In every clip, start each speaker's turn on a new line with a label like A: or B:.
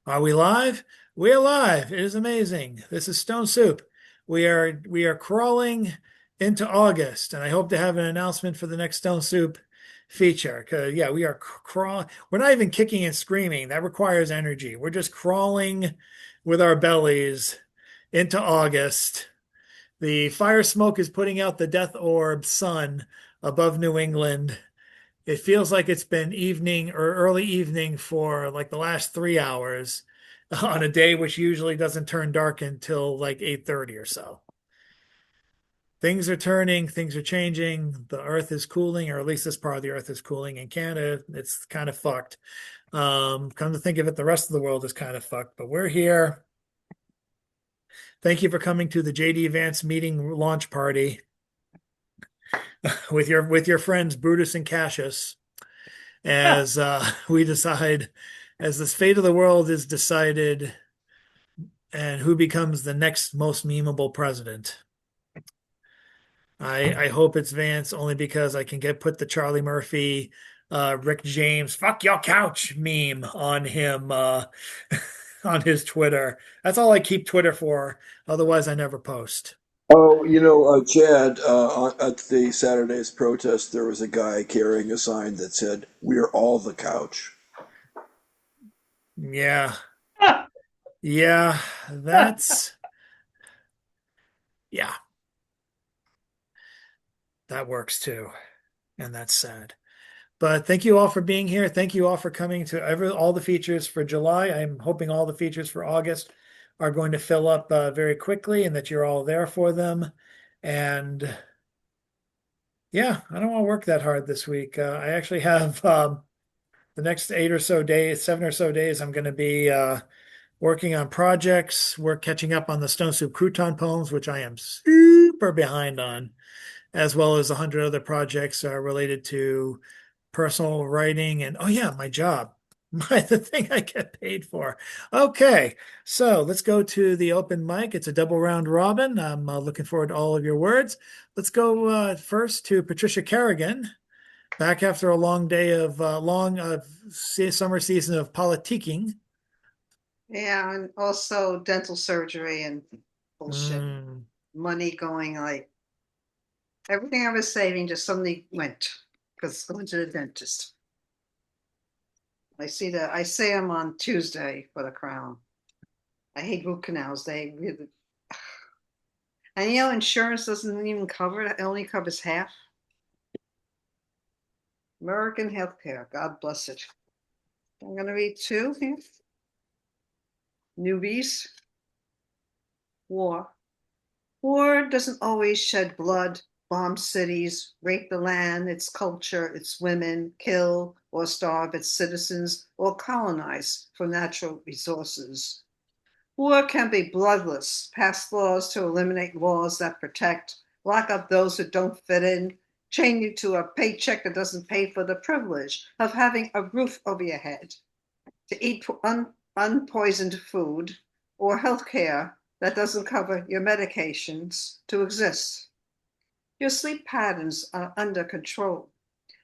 A: Are we live? We're live. It is amazing. This is Stone Soup. We are crawling into August, and I hope to have an announcement for the next Stone Soup feature. 'Cause yeah, we are crawling. We're not even kicking and screaming. That requires energy. We're just crawling with our bellies into August. The fire smoke is putting out the death orb sun above New England. It feels like it's been evening or early evening for like the last 3 hours on a day which usually doesn't turn dark until like 8:30 or so. Things are turning, things are changing. The earth is cooling, or at least this part of the earth is cooling. In Canada, it's kind of fucked. Come to think of it, the rest of the world is kind of fucked, but we're here. Thank you for coming to the JD Vance meeting launch party with your friends Brutus and Cassius. As we decide, as this fate of the world is decided, and who becomes the next most memeable president. I hope it's Vance only because I can put the Charlie Murphy, Rick James, fuck your couch meme on him on his Twitter. That's all I keep Twitter for. Otherwise, I never post.
B: Oh, Chad, at the Saturday's protest, there was a guy carrying a sign that said, "We're all the couch."
A: Yeah, yeah, that's yeah, that works too, and that's sad. But thank you all for being here. Thank you all for coming to all the features for July. I'm hoping all the features for August are going to fill up very quickly and that you're all there for them. And yeah, I don't want to work that hard this week. I actually have the next 8 or so days, 7 or so days, I'm going to be working on projects. We're catching up on the Stone Soup Crouton poems, which I am super behind on, as well as 100 other projects related to personal writing and oh yeah, my job, the thing I get paid for. Okay, so let's go to the open mic. It's a double round robin. I'm looking forward to all of your words. Let's go first to Patricia Kerrigan, back after a long day of long summer season of politicking.
C: Yeah, and also dental surgery and bullshit.
A: Mm,
C: Money going like everything I was saving just suddenly went because I went to the dentist. I see him on Tuesday for the crown. I hate root canals. They really, and insurance doesn't even cover it. It only covers half. American healthcare, God bless it. I'm gonna read two here. Newbies. War. War doesn't always shed blood, bomb cities, rape the land, its culture, its women, kill or starve its citizens, or colonize for natural resources. War can be bloodless, pass laws to eliminate laws that protect, lock up those who don't fit in, chain you to a paycheck that doesn't pay for the privilege of having a roof over your head, to eat unpoisoned food, or health care that doesn't cover your medications to exist. Your sleep patterns are under control.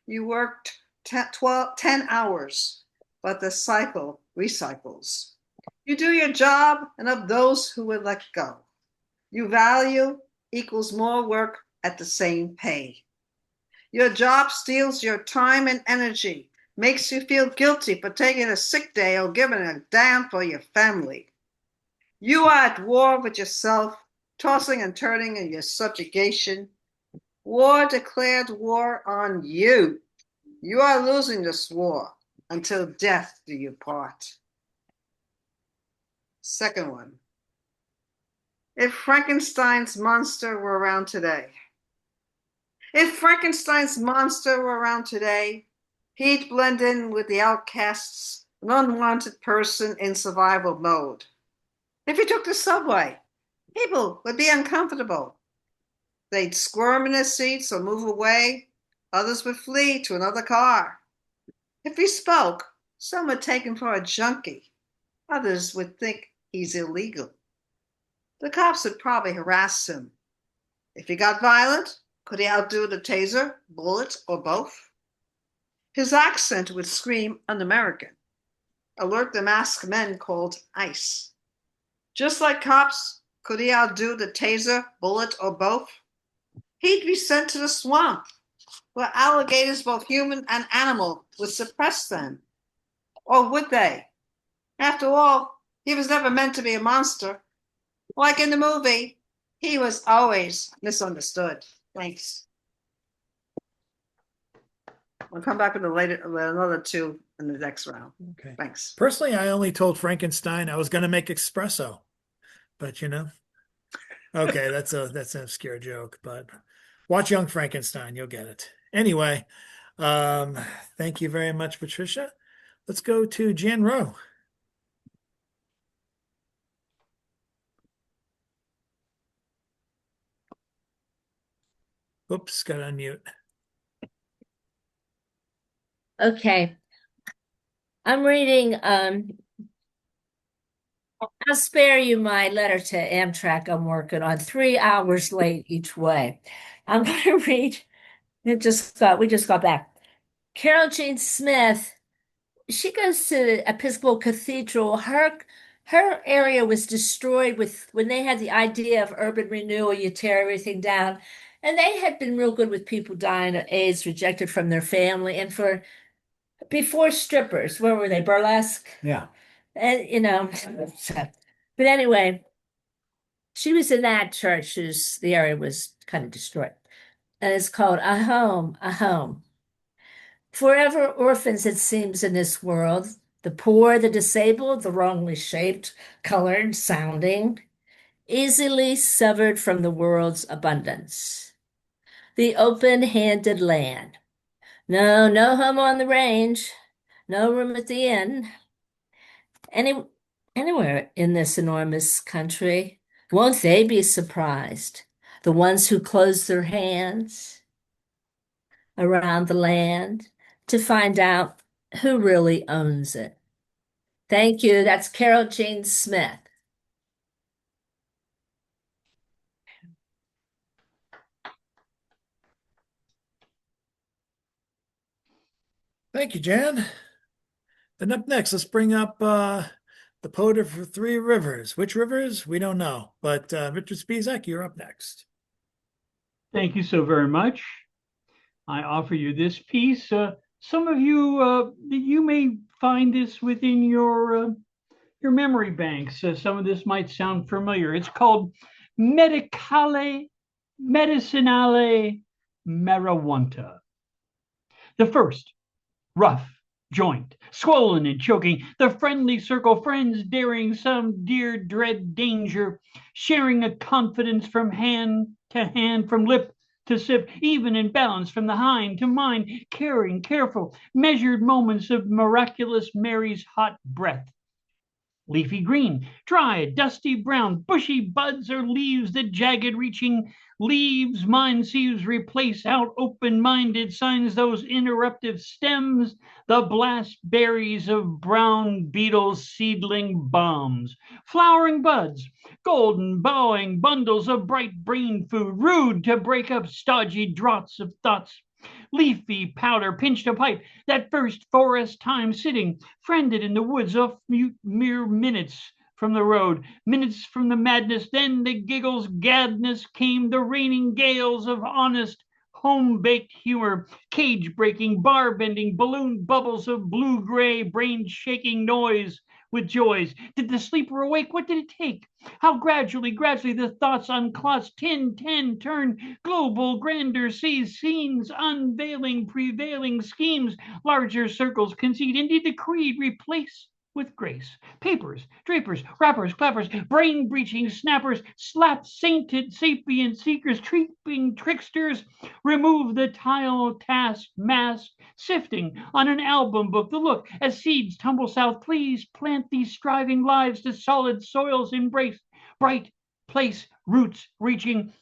C: You worked 10 hours, but the cycle recycles. You do your job, and of those who would let go. You value equals more work at the same pay. Your job steals your time and energy, makes you feel guilty for taking a sick day or giving a damn for your family. You are at war with yourself, tossing and turning in your subjugation. War declared war on you. You are losing this war until death do you part. Second one. If Frankenstein's monster were around today, if Frankenstein's monster were around today, he'd blend in with the outcasts, an unwanted person in survival mode. If he took the subway, people would be uncomfortable. They'd squirm in their seats or move away. Others would flee to another car. If he spoke, some would take him for a junkie. Others would think he's illegal. The cops would probably harass him. If he got violent, could he outdo the taser, bullet, or both? His accent would scream un-American. alert the masked men called ICE. Just like cops, could he outdo the taser, bullet, or both? He'd be sent to the swamp, where alligators, both human and animal, would suppress them. Or would they? After all, he was never meant to be a monster. Like in the movie, he was always misunderstood. Thanks. We'll come back with another two in the next round.
A: Okay.
C: Thanks.
A: Personally, I only told Frankenstein I was going to make espresso, but okay, that's an obscure joke, but watch Young Frankenstein, you'll get it. Anyway, um, thank you very much, Patricia. Let's go to Jan Rowe. Oops, got to unmute.
D: Okay. I'm reading, I'll spare you my letter to Amtrak I'm working on, 3 hours late each way. I'm going to read, we just got back. Carol Jean Smith, she goes to Episcopal Cathedral. Her area was destroyed when they had the idea of urban renewal, you tear everything down. And they had been real good with people dying of AIDS, rejected from their family, and before strippers, where were they? Burlesque?
A: Yeah.
D: And but anyway, she was in that church whose the area was kind of destroyed. And it's called A Home, A Home. Forever orphans, it seems, in this world, the poor, the disabled, the wrongly shaped, colored, sounding, easily severed from the world's abundance. The open-handed land. No, no home on the range, no room at the inn. Any, anywhere in this enormous country, won't they be surprised? The ones who close their hands around the land to find out who really owns it. Thank you. That's Carol Jean Smith.
A: Thank you, Jan. Then up next, let's bring up the poet of Three Rivers. Which rivers? We don't know. But Richard Spizak, you're up next.
E: Thank you so very much. I offer you this piece. Some of you may find this within your memory banks. Some of this might sound familiar. It's called Medicale Medicinale Marijuana. The first, rough, joint, swollen and choking, the friendly circle, friends daring some dear dread danger, sharing a confidence from hand to hand, from lip to sip, even in balance from the hind to mind, caring, careful, measured moments of miraculous Mary's hot breath. Leafy green, dry, dusty brown, bushy buds or leaves that jagged reaching leaves, mind sees replace out open-minded signs, those interruptive stems, the blast berries of brown beetles, seedling bombs, flowering buds, golden bowing bundles of bright brain food, rude to break up stodgy draughts of thoughts, leafy powder pinched a pipe, that first forest time sitting, friended in the woods off mere minutes from the road, minutes from the madness, then the giggles, gadness came the raining gales of honest, home-baked humor, cage-breaking, bar-bending, balloon bubbles of blue-gray, brain-shaking noise with joys. Did the sleeper awake? What did it take? How gradually the thoughts unclots, 10 turn, global, grander seas, scenes, unveiling, prevailing schemes, larger circles concede, indeed the creed replace with grace. Papers, drapers, rappers, clappers, brain breaching snappers, slap sainted sapient seekers, creeping tricksters, remove the tile task mask, sifting on an album book. The look as seeds tumble south. Please plant these striving lives to solid soils embrace. Bright place, roots reaching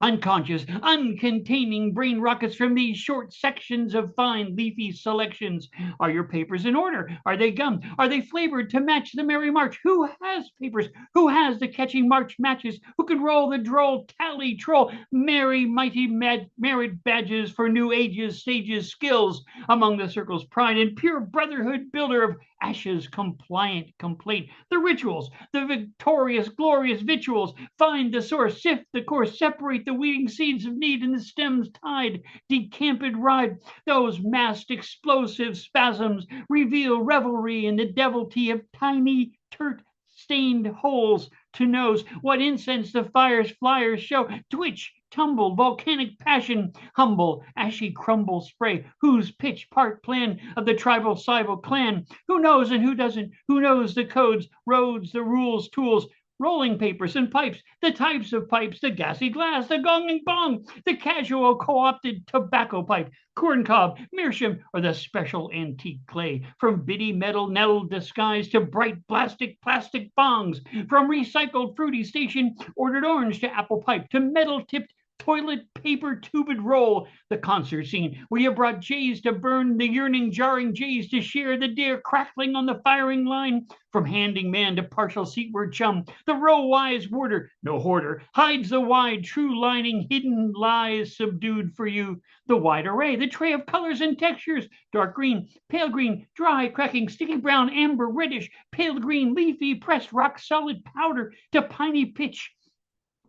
E: unconscious, uncontaining brain rockets from these short sections of fine leafy selections. Are your papers in order? Are they gummed? Are they flavored to match the merry march? Who has papers? Who has the catchy March matches? Who can roll the droll tally troll? Merry, mighty, merit badges for new ages, stages, skills among the circle's pride and pure brotherhood builder of ashes compliant complaint. The rituals, the victorious, glorious victuals, find the source, sift the course, separate the weeding seeds of need in the stem's tide, decamped ride. Those massed explosive spasms reveal revelry in the devilty of tiny, turt, stained holes to nose what incense the fire's flyers show. Twitch, tumble, volcanic passion, humble, ashy crumble spray. Whose pitch part plan of the tribal civil clan? Who knows and who doesn't? Who knows the codes, roads, the rules, tools, rolling papers and pipes, the types of pipes, the gassy glass, the gonging bong, the casual co-opted tobacco pipe, corncob, meerschaum, or the special antique clay, from bitty metal nettle disguise to bright plastic bongs, from recycled fruity station ordered orange to apple pipe to metal tipped toilet paper tubed roll, the concert scene where you brought jays to burn, the yearning, jarring jays to share, the deer crackling on the firing line, from handing man to partial seatward chum, the row-wise warder, no hoarder, hides the wide, true lining, hidden lies subdued for you, the wide array, the tray of colors and textures, dark green, pale green, dry, cracking, sticky brown, amber, reddish, pale green, leafy, pressed, rock solid powder, to piney pitch,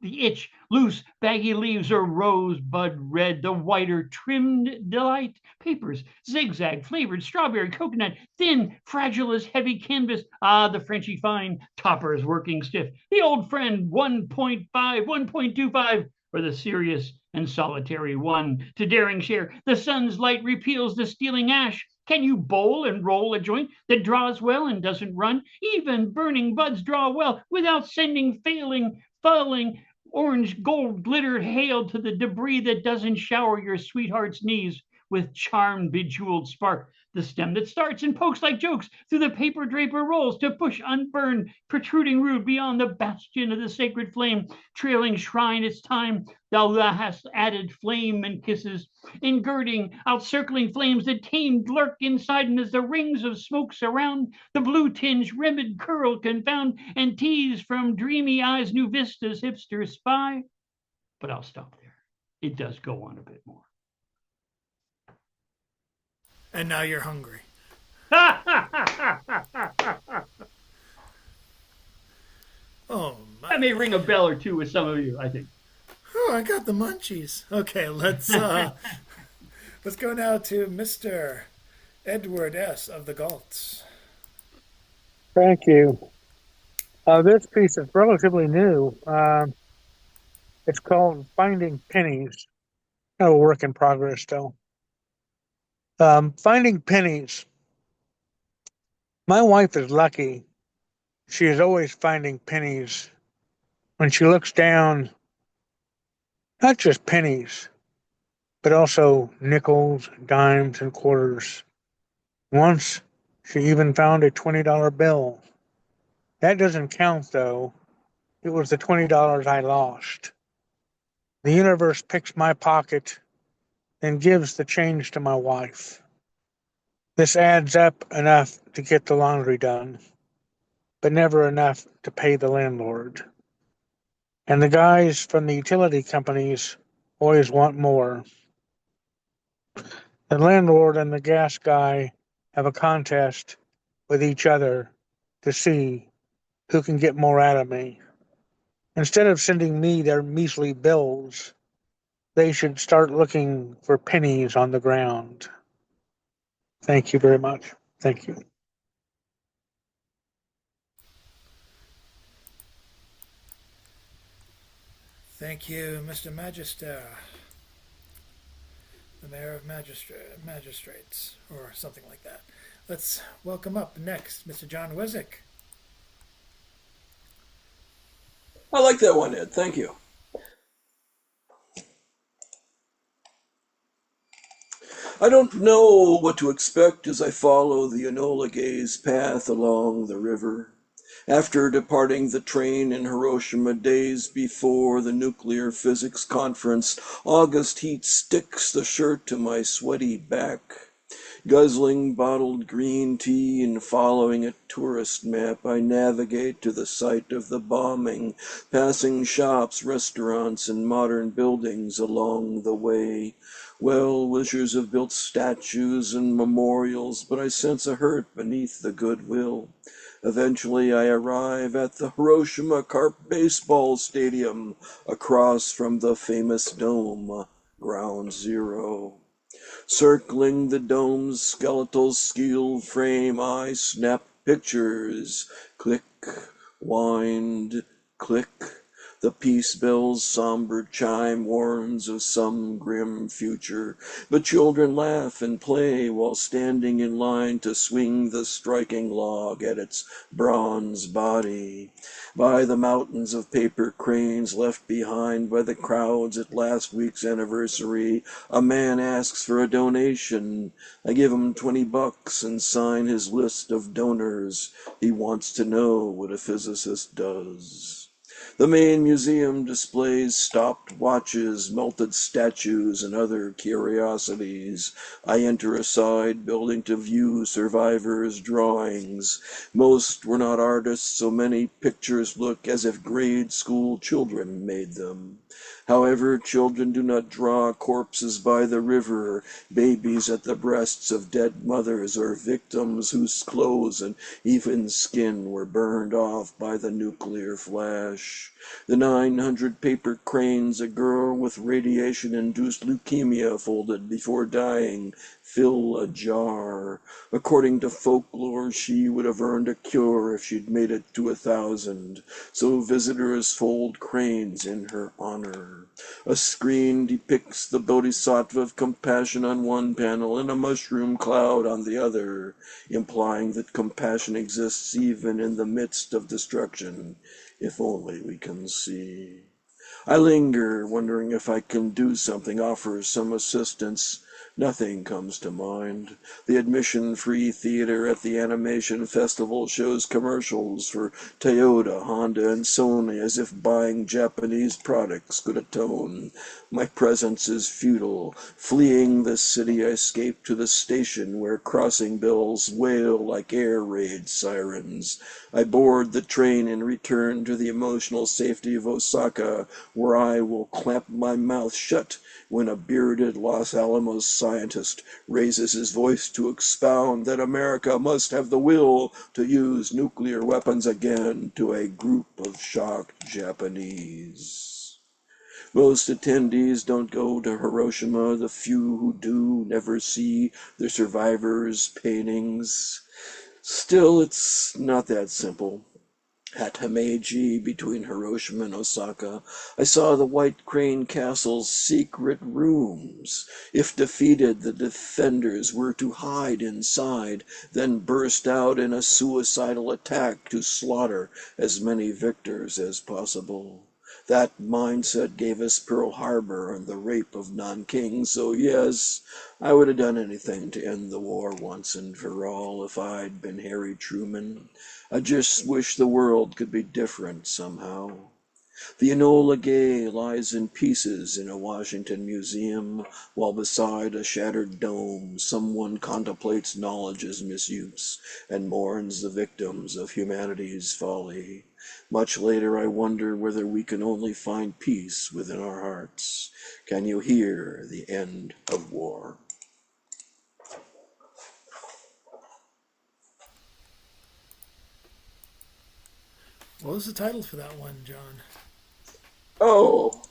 E: the itch, loose, baggy leaves are rosebud red, the whiter, trimmed delight, papers, zigzag, flavored, strawberry, coconut, thin, fragile as heavy canvas, the Frenchy fine, toppers working stiff, the old friend 1.5, 1.25, or the serious and solitary one, to daring share, the sun's light repeals the stealing ash, can you bowl and roll a joint that draws well and doesn't run? Even burning buds draw well without sending falling, orange gold glittered hail to the debris that doesn't shower your sweetheart's knees with charmed bejeweled spark, the stem that starts and pokes like jokes through the paper draper rolls to push unburned, protruding root beyond the bastion of the sacred flame, trailing shrine its time, thou hast added flame and kisses, engirding, outcircling flames that tamed lurk inside, and as the rings of smoke surround, the blue tinge rimmed curl confound, and tease from dreamy eyes new vistas hipsters spy. But I'll stop there. It does go on a bit more.
A: And now you're hungry. Oh my.
E: That may ring a bell or two with some of you, I think.
A: Oh, I got the munchies. Okay, let's go now to Mr. Edward S. of the Galts.
F: Thank you. This piece is relatively new. It's called Finding Pennies. A work in progress still. Finding pennies. My wife is lucky. She is always finding pennies. When she looks down, not just pennies, but also nickels, dimes, and quarters. Once, she even found a $20 bill. That doesn't count, though. It was the $20 I lost. The universe picks my pocket and gives the change to my wife. This adds up enough to get the laundry done, but never enough to pay the landlord. And the guys from the utility companies always want more. The landlord and the gas guy have a contest with each other to see who can get more out of me. Instead of sending me their measly bills, they should start looking for pennies on the ground. Thank you very much. Thank you.
A: Thank you, Mr. Magister, the Mayor of Magistrates, or something like that. Let's welcome up next Mr. John Wizik.
B: I like that one, Ed. Thank you. I don't know what to expect as I follow the Enola Gay's path along the river. After departing the train in Hiroshima days before the nuclear physics conference, August heat sticks the shirt to my sweaty back. Guzzling bottled green tea and following a tourist map, I navigate to the site of the bombing, passing shops, restaurants, and modern buildings along the way. Well wishers have built statues and memorials, but I sense a hurt beneath the goodwill. Eventually, I arrive at the Hiroshima Carp Baseball Stadium across from the famous dome, Ground Zero. Circling the dome's skeletal steel frame, I snap pictures. Click, wind, click. The peace bell's somber chime warns of some grim future, but children laugh and play while standing in line to swing the striking log at its bronze body. By the mountains of paper cranes left behind by the crowds at last week's anniversary, a man asks for a donation. I give him $20 and sign his list of donors. He wants to know what a physicist does. The main museum displays stopped watches, melted statues, and other curiosities. I enter a side building to view survivors' drawings. Most were not artists, so many pictures look as if grade school children made them. However, children do not draw corpses by the river, babies at the breasts of dead mothers, or victims whose clothes and even skin were burned off by the nuclear flash. The 900 paper cranes a girl with radiation-induced leukemia folded before dying fill a jar. According to folklore, she would have earned a cure if she'd made it to 1,000. So visitors fold cranes in her honor. A screen depicts the bodhisattva of compassion on one panel and a mushroom cloud on the other, implying that compassion exists even in the midst of destruction, if only we can see. I linger, wondering if I can do something, offer some assistance. Nothing comes to mind. The admission-free theater at the animation festival shows commercials for Toyota, Honda, and Sony as if buying Japanese products could atone. My presence is futile. Fleeing the city, I escape to the station where crossing bells wail like air raid sirens. I board the train and return to the emotional safety of Osaka, where I will clamp my mouth shut when a bearded Los Alamos scientist raises his voice to expound that America must have the will to use nuclear weapons again to a group of shocked Japanese. Most attendees don't go to Hiroshima. The few who do never see the survivors' paintings. Still, it's not that simple. At Himeji, between Hiroshima and Osaka, I saw the White Crane Castle's secret rooms. If defeated, the defenders were to hide inside, then burst out in a suicidal attack to slaughter as many victors as possible. That mindset gave us Pearl Harbor and the rape of Nanking, so yes, I would have done anything to end the war once and for all if I'd been Harry Truman. I just wish the world could be different somehow. The Enola Gay lies in pieces in a Washington museum, while beside a shattered dome someone contemplates knowledge's misuse and mourns the victims of humanity's folly. Much later I wonder whether we can only find peace within our hearts. Can you hear the end of war?
A: What was the title for that one, John?
B: Oh,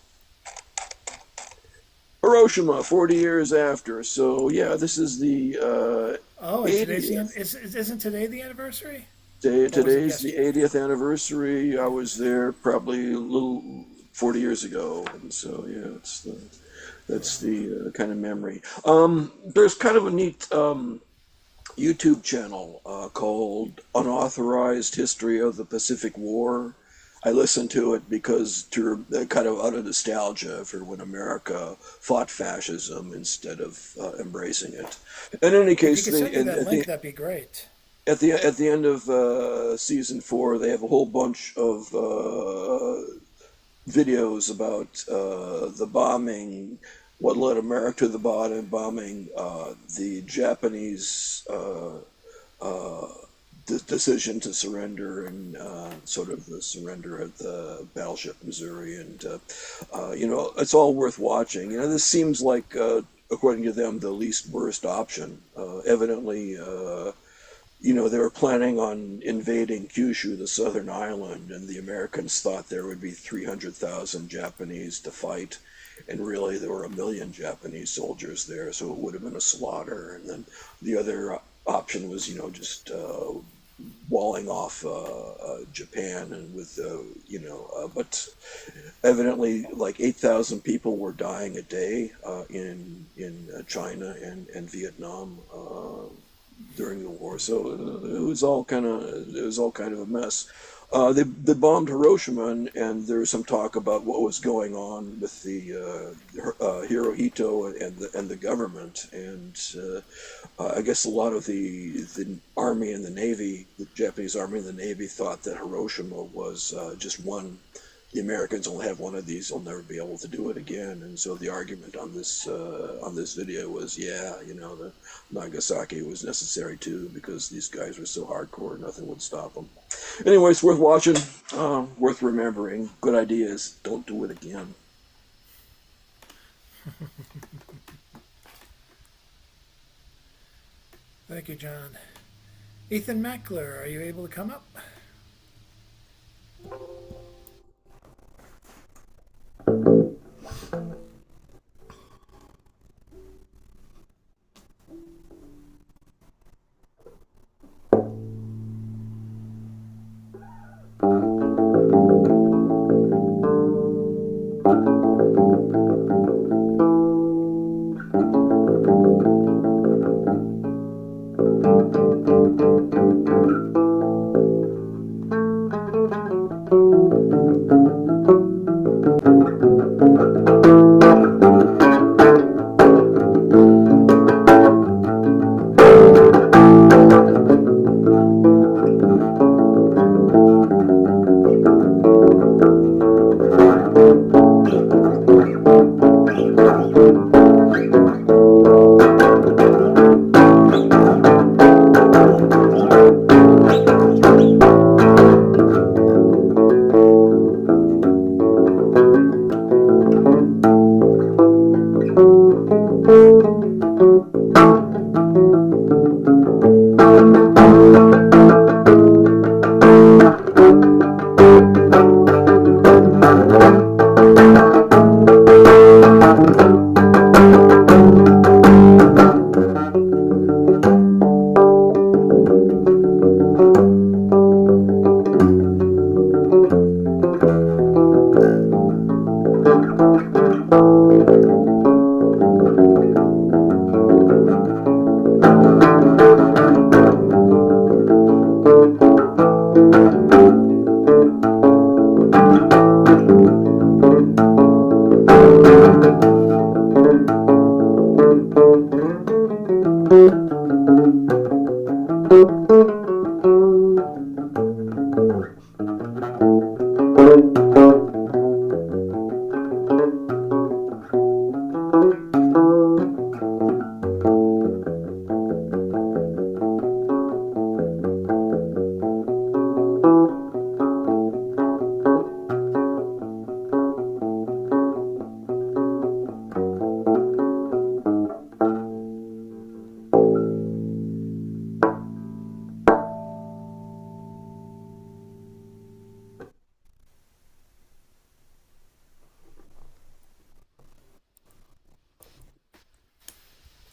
B: Hiroshima, 40 years after. So yeah, this is the
A: Oh, and today's the
B: 80th.
A: isn't today the anniversary? Or was it
B: Today's the
A: yesterday?
B: 80th anniversary. I was there probably a little 40 years ago, and so yeah, that's the kind of memory. There's kind of a neat YouTube channel called Unauthorized History of the Pacific War. I listen to it because to kind of out of nostalgia for when America fought fascism instead of embracing it. In any
A: If you
B: case,
A: could send me that link,
B: the
A: that'd be great.
B: at the end of season 4, they have a whole bunch of videos about the bombing, what led America to the bombing, the Japanese decision to surrender, and sort of the surrender of the battleship Missouri, and it's all worth watching. This seems like, according to them, the least worst option. Evidently, they were planning on invading Kyushu, the southern island, and the Americans thought there would be 300,000 Japanese to fight, and really there were 1 million Japanese soldiers there, so it would have been a slaughter. And then the other option was, just walling off Japan, and but evidently like 8,000 people were dying a day in China and Vietnam during the war. So it was all kind of a mess. They bombed Hiroshima, and there was some talk about what was going on with the Hirohito and the government, and I guess a lot of the army and the navy, the Japanese army and the navy, thought that Hiroshima was just one. The Americans only have one of these; they'll never be able to do it again. And so the argument on this video was, the Nagasaki was necessary too, because these guys were so hardcore, nothing would stop them. Anyway, it's worth watching, worth remembering. Good ideas. Don't do it again.
A: Thank you, John. Ethan Meckler, are you able to come up?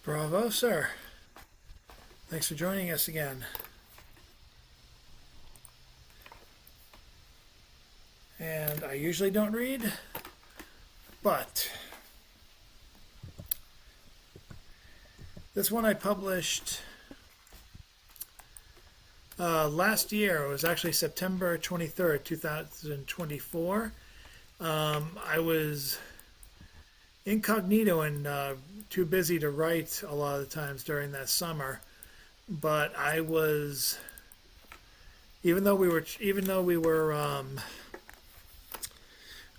A: Bravo, sir. Thanks for joining us again. And I usually don't read, but this one I published last year. It was actually September 23rd, 2024. I was incognito and too busy to write a lot of the times during that summer. but I was even though we were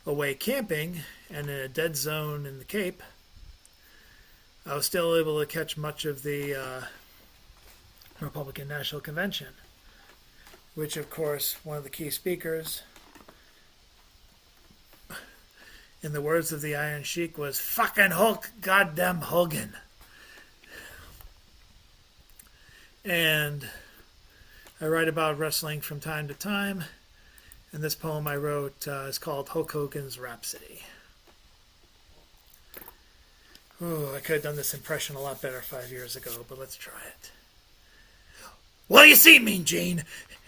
A: away camping and in a dead zone in the Cape, I was still able to catch much of the Republican National Convention, which, of course, one of the key speakers, in the words of the Iron Sheik, was fucking Hulk goddamn Hogan. And I write about wrestling from time to time, and this poem I wrote is called Hulk Hogan's Rhapsody. Oh, I could have done this impression a lot better 5 years ago, but let's try it. Well, you see, Mean Gene,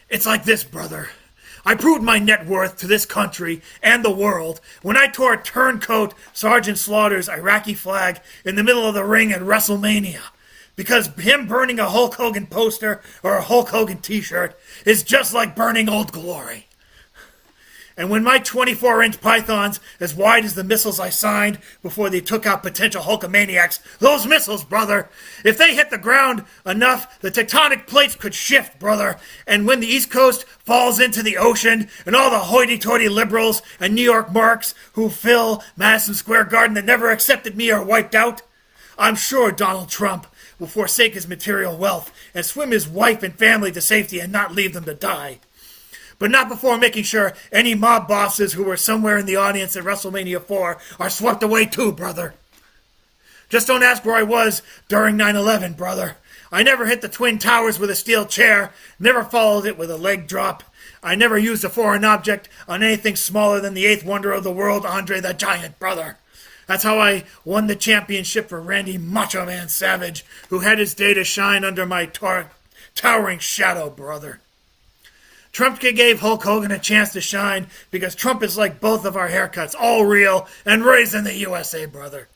A: it's like this, brother. I proved my net worth to this country and the world when I tore Turncoat Sergeant Slaughter's Iraqi flag in the middle of the ring at WrestleMania. Because him burning a Hulk Hogan poster or a Hulk Hogan t-shirt is just like burning Old Glory. And when my 24-inch pythons, as wide as the missiles I signed before they took out potential Hulkamaniacs, those missiles, brother, if they hit the ground enough, the tectonic plates could shift, brother. And when the East Coast falls into the ocean, and all the hoity-toity liberals and New York marks who fill Madison Square Garden that never accepted me are wiped out, I'm sure Donald Trump will forsake his material wealth and swim his wife and family to safety and not leave them to die. But not before making sure any mob bosses who were somewhere in the audience at WrestleMania 4 are swept away too, brother. Just don't ask where I was during 9/11, brother. I never hit the Twin Towers with a steel chair, never followed it with a leg drop. I never used a foreign object on anything smaller than the eighth wonder of the world, Andre the Giant, brother. That's how I won the championship for Randy Macho Man Savage, who had his day to shine under my towering shadow, brother. Trump gave Hulk Hogan a chance to shine because Trump is like both of our haircuts, all real and raised in the USA, brother.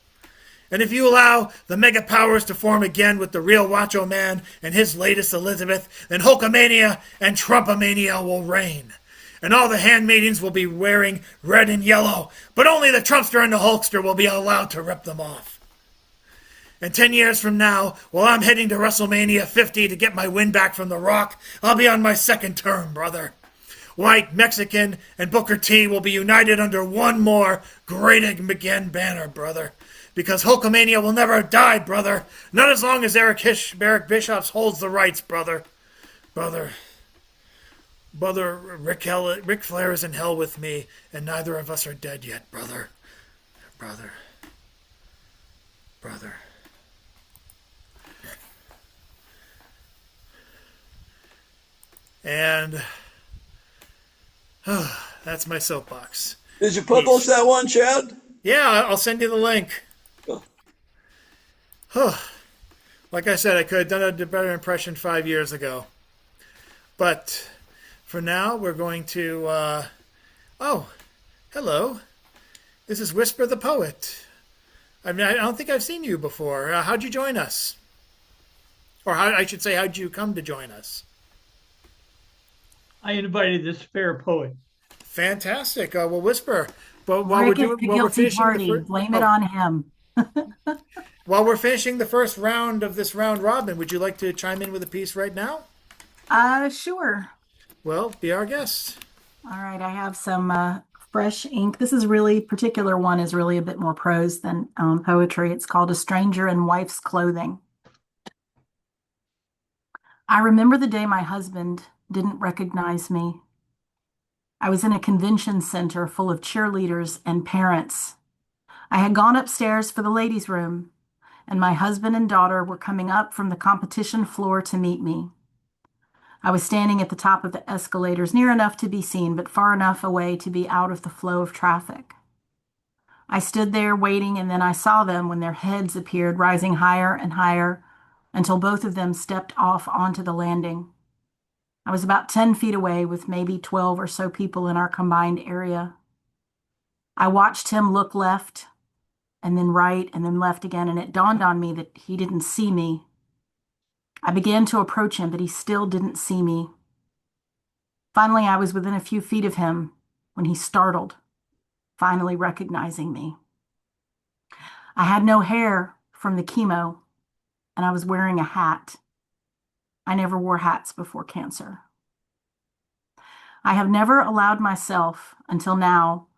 A: And if you allow the mega powers to form again with the real Macho Man and his latest Elizabeth, then Hulkamania and Trumpamania will reign. And all the handmaidens will be wearing red and yellow, but only the Trumpster and the Hulkster will be allowed to rip them off. And 10 years from now, while I'm heading to WrestleMania 50 to get my win back from The Rock, I'll be on my second term, brother. White, Mexican, and Booker T will be united under one more great again banner, brother. Because Hulkamania will never die, brother. Not as long as Eric Bischoff holds the rights, brother. Brother, Ric Flair is in hell with me, and neither of us are dead yet, brother. Brother. And that's my soapbox.
B: Did you publish that one, Chad?
A: Yeah, I'll send you the link. Like I said, I could have done a better impression 5 years ago. But for now, we're going to... oh, hello. This is Whisper the Poet. I mean, I don't think I've seen you before. How'd you join us? Or I should say, how'd you come to join us?
E: I invited this fair poet.
A: Fantastic. Well, Whisper. But while
G: Rick
A: we're
G: is
A: doing,
G: the
A: while we're
G: guilty
A: finishing
G: party.
A: the
G: Blame it on him.
A: while we're finishing the first round of this round robin, would you like to chime in with a piece right now?
G: Sure.
A: Well, be our guest.
G: All right, I have some fresh ink. This particular one is really a bit more prose than poetry. It's called A Stranger in Wife's Clothing. I remember the day my husband didn't recognize me. I was in a convention center full of cheerleaders and parents. I had gone upstairs for the ladies' room, and my husband and daughter were coming up from the competition floor to meet me. I was standing at the top of the escalators, near enough to be seen, but far enough away to be out of the flow of traffic. I stood there waiting, and then I saw them when their heads appeared, rising higher and higher until both of them stepped off onto the landing. I was about 10 feet away with maybe 12 or so people in our combined area. I watched him look left and then right and then left again, and it dawned on me that he didn't see me. I began to approach him, but he still didn't see me. Finally, I was within a few feet of him when he startled, finally recognizing me. I had no hair from the chemo, and I was wearing a hat. I never wore hats before cancer. I have never allowed myself until now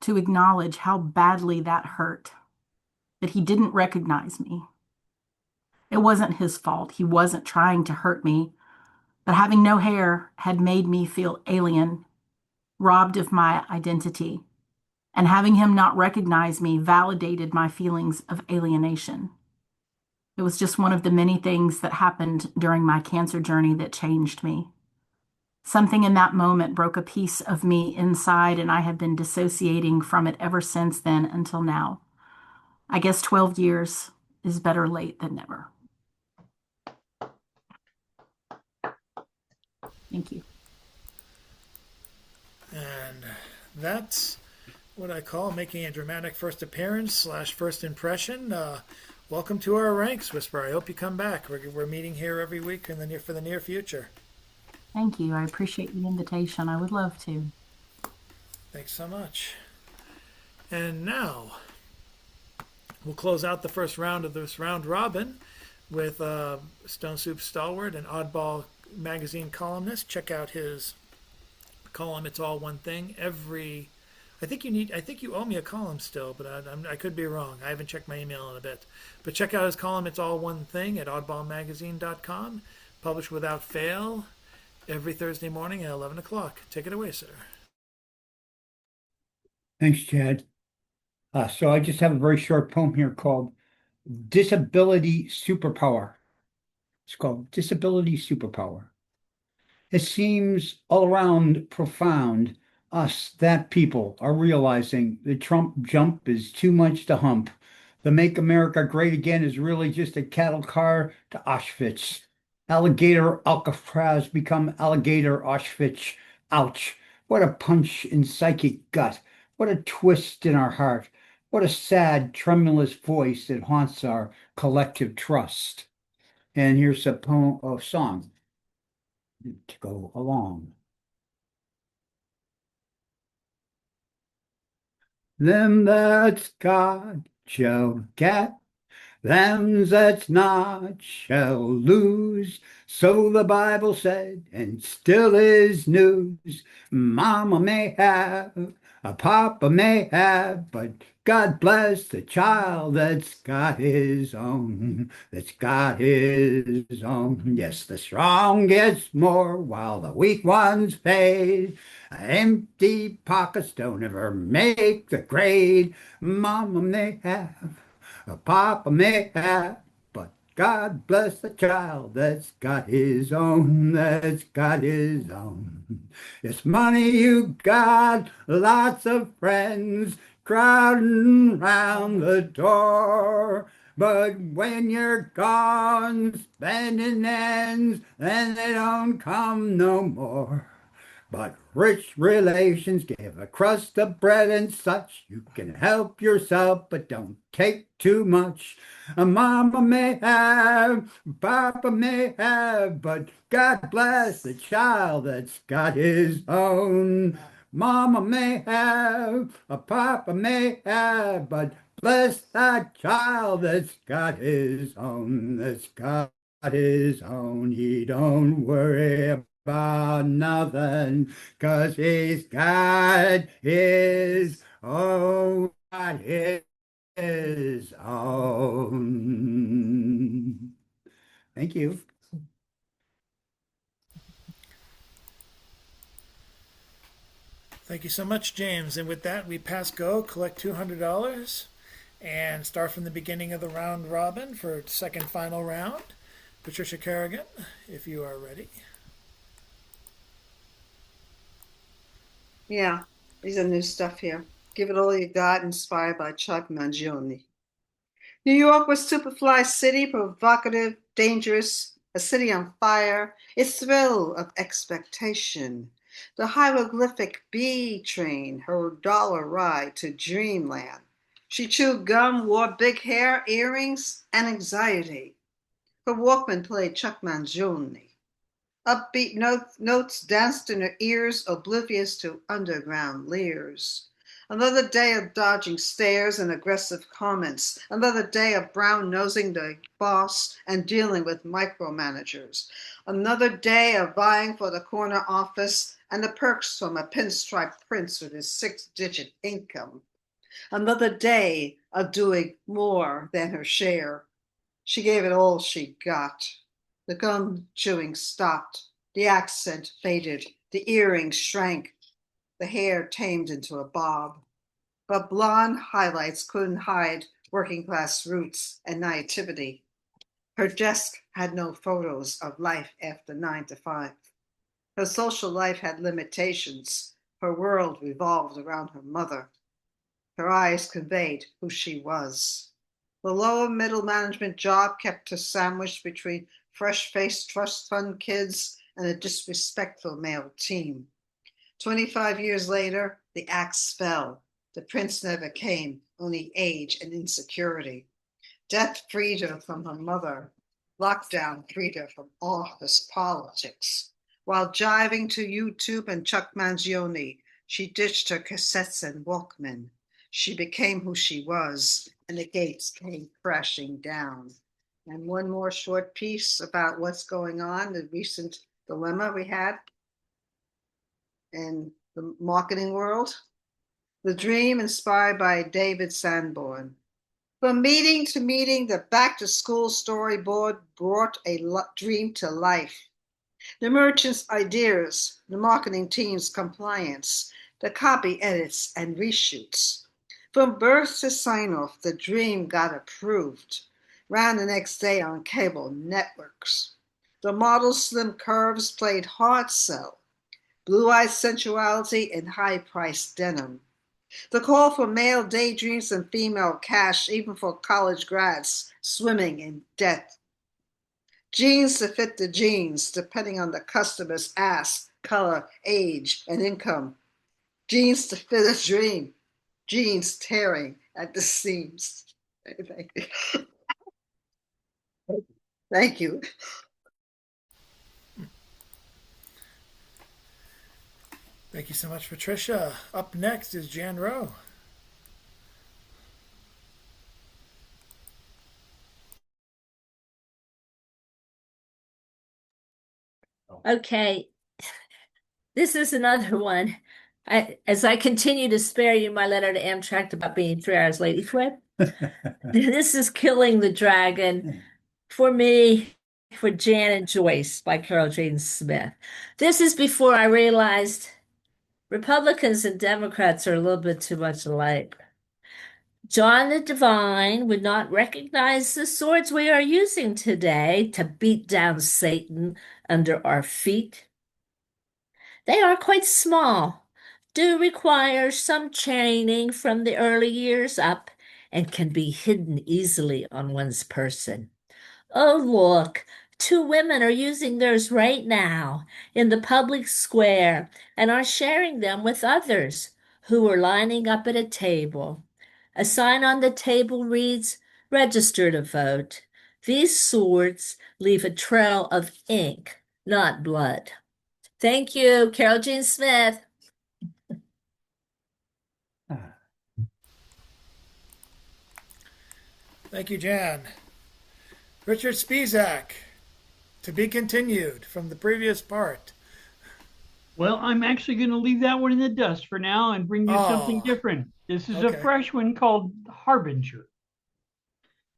G: to acknowledge how badly that hurt, that he didn't recognize me. It wasn't his fault. He wasn't trying to hurt me, but having no hair had made me feel alien, robbed of my identity, and having him not recognize me validated my feelings of alienation. It was just one of the many things that happened during my cancer journey that changed me. Something in that moment broke a piece of me inside, and I have been dissociating from it ever since then until now. I guess 12 years is better late than never. Thank you.
A: And that's what I call making a dramatic first appearance / first impression. Welcome to our ranks, Whisper. I hope you come back. We're meeting here every week for the near future.
G: Thank you. I appreciate the invitation. I would love to.
A: Thanks so much. And now we'll close out the first round of this round robin with Stone Soup Stalwart and Oddball magazine columnist. Check out his column. It's all one thing. I think you owe me a column still, but I could be wrong. I haven't checked my email in a bit. But check out his column. It's all one thing at oddballmagazine.com. Published without fail every Thursday morning at 11 o'clock. Take it away, sir.
H: Thanks, Chad. So I just have a very short poem here called Disability Superpower. It's called Disability Superpower. It seems all around profound, us, that people, are realizing the Trump jump is too much to hump. The Make America Great Again is really just a cattle car to Auschwitz. Alligator Alcatraz become alligator Auschwitz. Ouch. What a punch in psychic gut. What a twist in our heart. What a sad, tremulous voice that haunts our collective trust. And here's a poem, a song to go along. Them that's got shall get, them that's not shall lose. So the Bible said, and still is news. Mama may have, a papa may have, but God bless the child that's got his own, that's got his own. Yes, the strong gets more while the weak ones fade. Empty pockets don't ever make the grade. Mama may have, a papa may have, but God bless the child that's got his own, that's got his own. It's money you got, lots of friends crowding round the door. But when you're gone, spending ends, then they don't come no more. But rich relations give a crust of bread and such. You can help yourself, but don't take too much. A mama may have, papa may have, but God bless the child that's got his own. Mama may have, a papa may have, but bless that child that's got his own, that's got his own. He don't worry about nothing, 'cause he's got his own, got his own. Thank you.
A: Thank you so much, James. And with that, we pass go, collect $200, and start from the beginning of the round robin for second final round. Patricia Kerrigan, if you are ready.
C: Yeah, these are new stuff here. Give it all you got, inspired by Chuck Mangione. New York was Superfly City, provocative, dangerous, a city on fire, a thrill of expectation. The hieroglyphic bee train, her dollar ride to dreamland. She chewed gum, wore big hair, earrings, and anxiety. Her Walkman played Chuck Mangione. Upbeat notes danced in her ears, oblivious to underground leers. Another day of dodging stares and aggressive comments. Another day of brown-nosing the boss and dealing with micromanagers. Another day of vying for the corner office and the perks from a pinstripe prince with his six-digit income. Another day of doing more than her share. She gave it all she got. The gum chewing stopped. The accent faded. The earrings shrank. The hair tamed into a bob. But blonde highlights couldn't hide working class roots and naivety. Her desk had no photos of life after 9 to 5. Her social life had limitations. Her world revolved around her mother. Her eyes conveyed who she was. The lower middle management job kept her sandwiched between fresh-faced trust fund kids and a disrespectful male team. 25 years later, the axe fell. The prince never came, only age and insecurity. Death freed her from her mother. Lockdown freed her from office politics. While jiving to YouTube and Chuck Mangione, she ditched her cassettes and Walkman. She became who she was, and the gates came crashing down. And one more short piece about what's going on, the recent dilemma we had in the marketing world. The dream inspired by David Sanborn. From meeting to meeting, the back to school storyboard brought a dream to life. The merchant's ideas, the marketing team's compliance, the copy edits and reshoots. From birth to sign off, the dream got approved. Ran the next day on cable networks. The model's slim curves played hard sell. Blue-eyed sensuality in high-priced denim. The call for male daydreams and female cash, even for college grads, swimming in debt. Jeans to fit the jeans, depending on the customer's ass, color, age, and income. Jeans to fit a dream. Jeans tearing at the seams. Thank you. Thank you.
A: Thank you so much, Patricia. Up next is Jan Rowe.
D: Okay, this is another one. As I continue to spare you my letter to Amtrak about being 3 hours late each way, this is Killing the Dragon for me, for Jan and Joyce by Carol Jane Smith. This is before I realized Republicans and Democrats are a little bit too much alike. John the Divine would not recognize the swords we are using today to beat down Satan under our feet. They are quite small, do require some training from the early years up, and can be hidden easily on one's person. Oh, look, 2 women are using theirs right now in the public square and are sharing them with others who are lining up at a table. A sign on the table reads, "Register to vote." These swords leave a trail of ink, not blood. Thank you, Carol Jean Smith.
A: Thank you, Jan. Richard Spizak, to be continued from the previous part.
E: Well, I'm actually going to leave that one in the dust for now and bring you something different. This is a fresh one called Harbinger.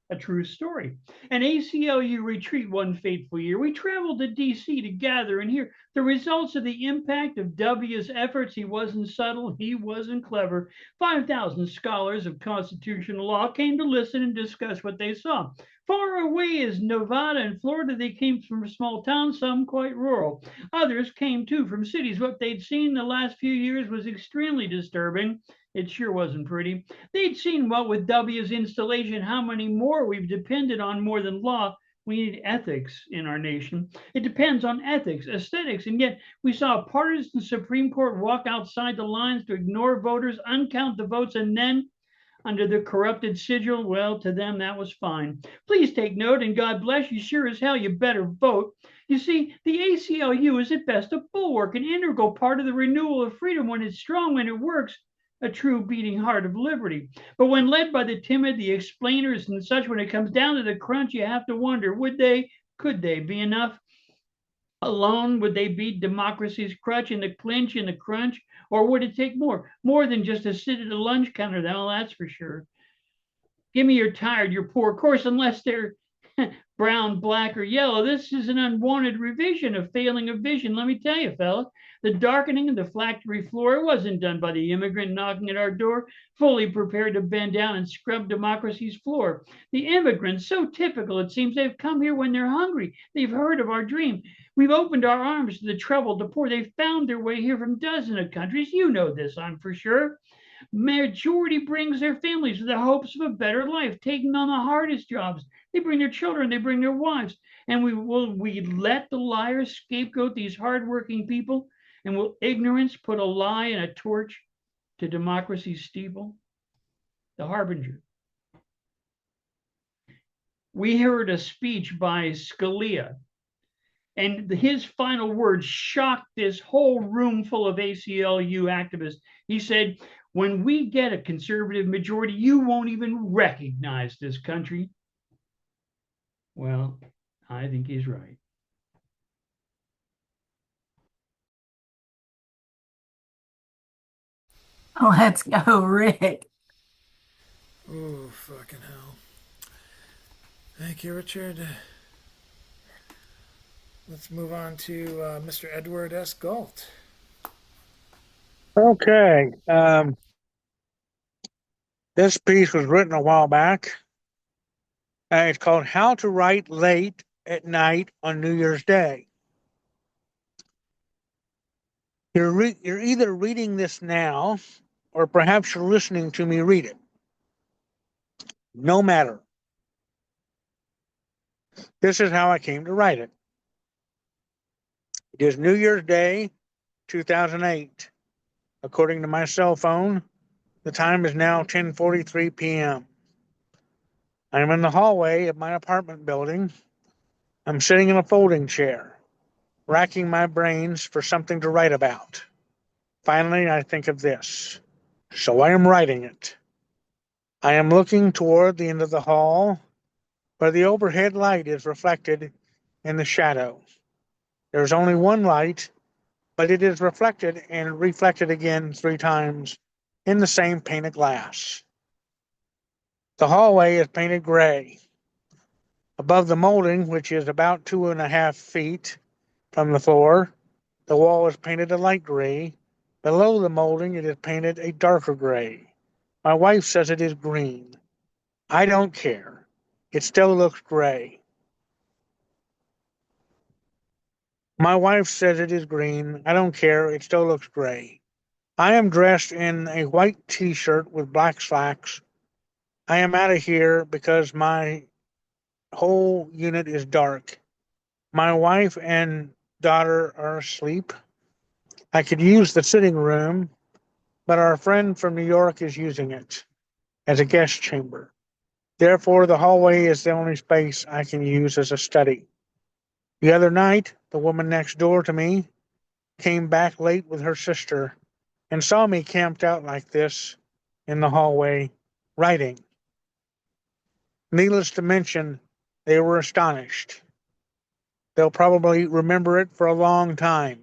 E: A true story. An ACLU retreat one fateful year, we traveled to DC to gather and hear the results of the impact of W's efforts. He wasn't subtle, he wasn't clever. 5,000 scholars of constitutional law came to listen and discuss what they saw. Far away as Nevada and Florida, they came from small towns, some quite rural. Others came too from cities. What they'd seen the last few years was extremely disturbing. It sure wasn't pretty. They'd seen what with W's installation, how many more we've depended on more than law. We need ethics in our nation. It depends on ethics, aesthetics, and yet we saw a partisan Supreme Court walk outside the lines to ignore voters, uncount the votes, and then under the corrupted sigil, well, to them that was fine. Please take note, and God bless you. Sure as hell, you better vote. You see, the ACLU is at best a bulwark, an integral part of the renewal of freedom when it's strong, when it works. a true beating heart of liberty. But when led by the timid, the explainers and such, when it comes down to the crunch, you have to wonder, could they be enough? Alone, would they beat democracy's crutch in the clinch, in the crunch? Or would it take more? More than just to sit at a lunch counter, well, that's for sure. Give me your tired, your poor. Of course, unless they're brown, black, or yellow. This is an unwanted revision of failing of vision. Let me tell you, fella, the darkening of the factory floor wasn't done by the immigrant knocking at our door, fully prepared to bend down and scrub democracy's floor. The immigrants, so typical, it seems they've come here when they're hungry. They've heard of our dream. We've opened our arms to the troubled, the poor. They've found their way here from dozens of countries. You know this, I'm for sure. Majority brings their families with the hopes of a better life, taking on the hardest jobs. They bring their children, they bring their wives. And we let the liars scapegoat these hardworking people? And will ignorance put a lie and a torch to democracy's steeple? The Harbinger. We heard a speech by Scalia, and his final words shocked this whole room full of ACLU activists. He said, when we get a conservative majority, you won't even recognize this country. Well, I think he's right.
G: Let's go, Rick.
A: Oh, fucking hell. Thank you, Richard. Let's move on to Mr. Edward S. Galt.
F: Okay. This piece was written a while back. It's called How to Write Late at Night on New Year's Day. You're either reading this now or perhaps you're listening to me read it. No matter. This is how I came to write it. It is New Year's Day, 2008. According to my cell phone, the time is now 10:43 p.m. I am in the hallway of my apartment building. I'm sitting in a folding chair, racking my brains for something to write about. Finally, I think of this. So I am writing it. I am looking toward the end of the hall where the overhead light is reflected in the shadow. There is only one light, but it is reflected and reflected again 3 times in the same painted glass. The hallway is painted gray. Above the molding, which is about 2.5 feet from the floor, the wall is painted a light gray. Below the molding, it is painted a darker gray. My wife says it is green. I don't care. It still looks gray. My wife says it is green. I don't care. It still looks gray. I am dressed in a white t-shirt with black slacks. I am out of here because my whole unit is dark. My wife and daughter are asleep. I could use the sitting room, but our friend from New York is using it as a guest chamber. Therefore, the hallway is the only space I can use as a study. The other night, the woman next door to me came back late with her sister and saw me camped out like this in the hallway writing. Needless to mention, they were astonished. They'll probably remember it for a long time,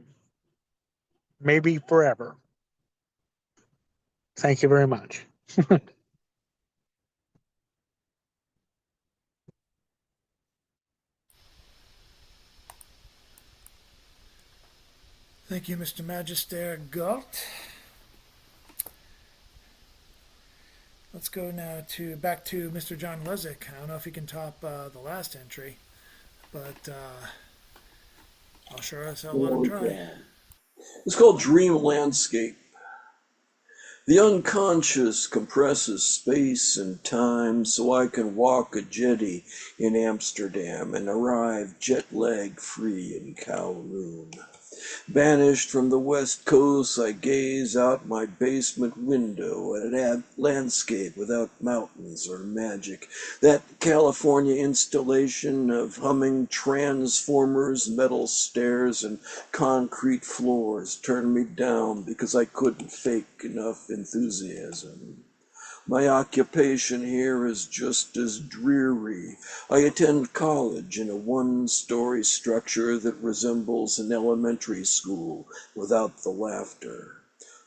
F: maybe forever. Thank you very much.
A: Thank you, Mr. Magister Galt. Let's go now back to Mr. John Lezick. I don't know if he can top the last entry, but I'll sure as hell let him try.
B: It's called Dream Landscape. The unconscious compresses space and time so I can walk a jetty in Amsterdam and arrive jet lag free in Kowloon. Banished from the west coast, I gaze out my basement window at a landscape without mountains or magic. That California installation of humming transformers, metal stairs, and concrete floors turned me down because I couldn't fake enough enthusiasm. My occupation here is just as dreary. I attend college in a one-story structure that resembles an elementary school without the laughter.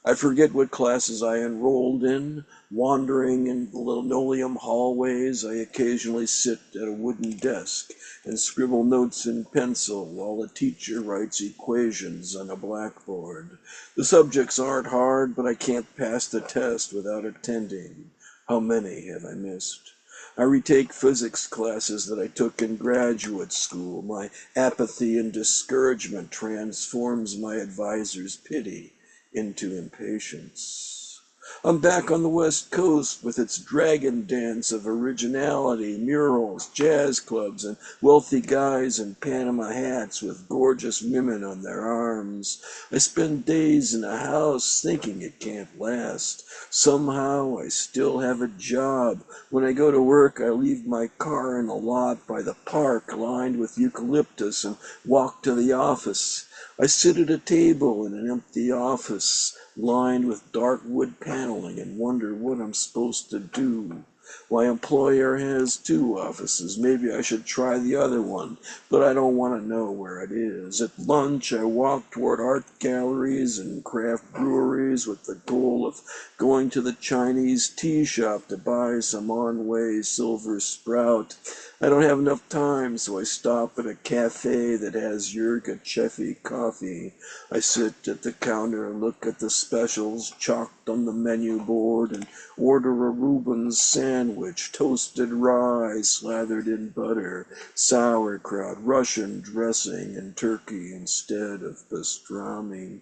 B: I forget what classes I enrolled in. Wandering in the linoleum hallways, I occasionally sit at a wooden desk and scribble notes in pencil while a teacher writes equations on a blackboard. The subjects aren't hard, but I can't pass the test without attending. How many have I missed? I retake physics classes that I took in graduate school. My apathy and discouragement transforms my advisor's pity into impatience. I'm back on the West Coast with its dragon dance of originality, murals, jazz clubs, and wealthy guys in Panama hats with gorgeous women on their arms. I spend days in a house thinking it can't last. Somehow I still have a job. When I go to work, I leave my car in a lot by the park lined with eucalyptus and walk to the office. I sit at a table in an empty office lined with dark wood paneling and wonder what I'm supposed to do. My employer has two offices. Maybe I should try the other one, but I don't want to know where it is. At lunch, I walk toward art galleries and craft breweries with the goal of going to the Chinese tea shop to buy some on-way silver sprout. I don't have enough time, so I stop at a cafe that has Yirgacheffe coffee. I sit at the counter and look at the specials chalked on the menu board and order a Reuben's sandwich, toasted rye slathered in butter, sauerkraut, Russian dressing, and turkey instead of pastrami.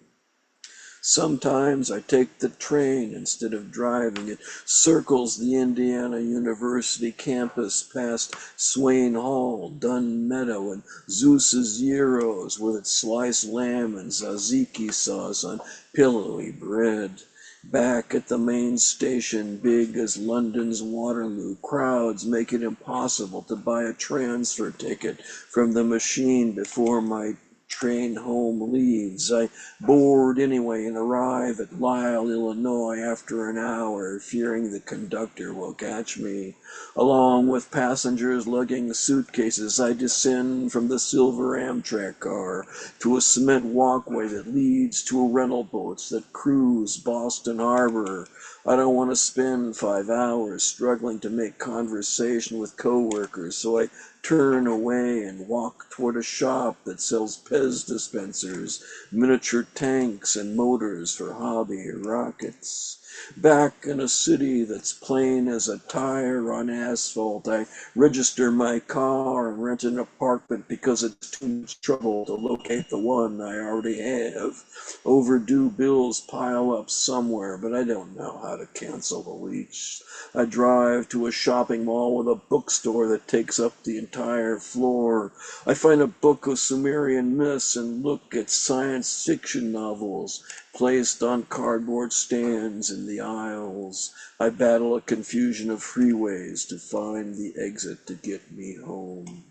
B: Sometimes I take the train instead of driving. It circles the Indiana University campus past Swain Hall, Dunn Meadow, and Zeus's Gyros with its sliced lamb and tzatziki sauce on pillowy bread. Back at the main station, big as London's Waterloo, crowds make it impossible to buy a transfer ticket from the machine before my train home leaves. I board anyway and arrive at Lisle, Illinois after an hour, fearing the conductor will catch me. Along with passengers lugging suitcases, I descend from the silver Amtrak car to a cement walkway that leads to rental boats that cruise Boston Harbor. I don't want to spend 5 hours struggling to make conversation with coworkers, so I turn away and walk toward a shop that sells Pez dispensers, miniature tanks, and motors for hobby rockets. Back in a city that's plain as a tire on asphalt, I register my car and rent an apartment because it's too much trouble to locate the one I already have. Overdue bills pile up somewhere, but I don't know how to cancel the lease. I drive to a shopping mall with a bookstore that takes up the entire floor. I find a book of Sumerian myths and look at science fiction novels placed on cardboard stands in the aisles. I battle a confusion of freeways to find the exit to get me home.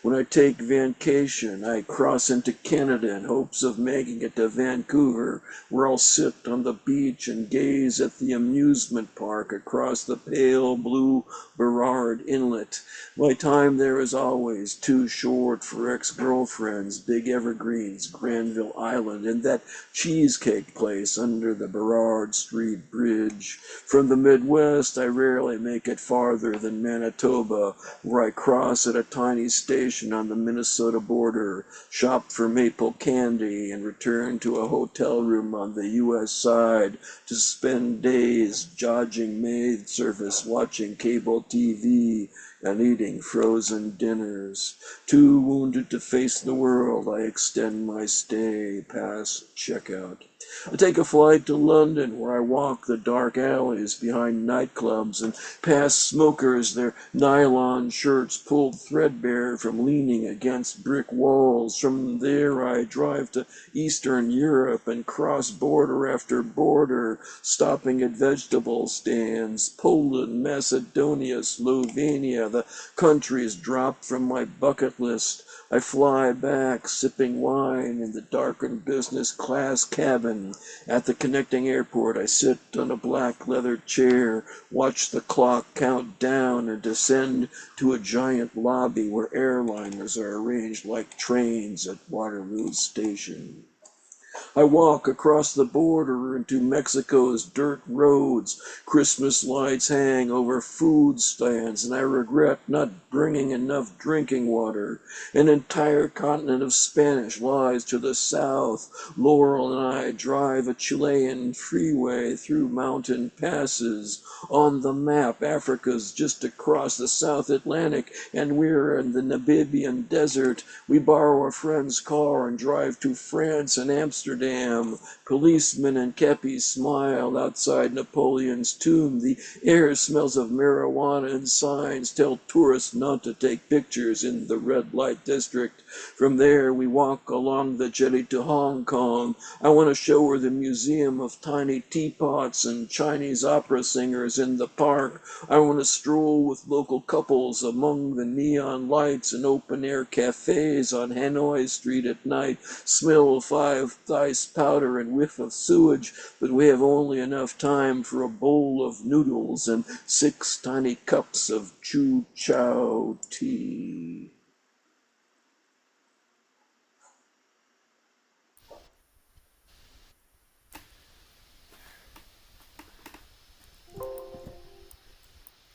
B: When I take vacation, I cross into Canada in hopes of making it to Vancouver, where I'll sit on the beach and gaze at the amusement park across the pale blue Burrard Inlet. My time there is always too short for ex-girlfriends, Big Evergreens, Granville Island, and that cheesecake place under the Burrard Street Bridge. From the Midwest, I rarely make it farther than Manitoba, where I cross at a tiny station on the Minnesota border, shop for maple candy, and return to a hotel room on the U.S. side to spend days dodging maid service, watching cable TV, and eating frozen dinners. Too wounded to face the world, I extend my stay past checkout. I take a flight to London where I walk the dark alleys behind nightclubs and past smokers, their nylon shirts pulled threadbare from leaning against brick walls. From there I drive to Eastern Europe and cross border after border, stopping at vegetable stands. Poland, Macedonia, Slovenia, the countries dropped from my bucket list. I fly back, sipping wine in the darkened business class cabin. At the connecting airport, I sit on a black leather chair, watch the clock count down, and descend to a giant lobby where airliners are arranged like trains at Waterloo Station. I walk across the border into Mexico's dirt roads. Christmas lights hang over food stands, and I regret not bringing enough drinking water. An entire continent of Spanish lies to the south. Laurel and I drive a Chilean freeway through mountain passes. On the map, Africa's just across the South Atlantic, and we're in the Namibian desert. We borrow a friend's car and drive to France and Amsterdam. Policemen and kepis smile outside Napoleon's tomb. The air smells of marijuana, and signs tell tourists not to take pictures in the red light district. From there, we walk along the jetty to Hong Kong. I want to show her the museum of tiny teapots and Chinese opera singers in the park. I want to stroll with local couples among the neon lights and open-air cafes on Hanoi Street at night, smell of 5 dice powder and whiff of sewage, but we have only enough time for a bowl of noodles and 6 tiny cups of chu chow tea.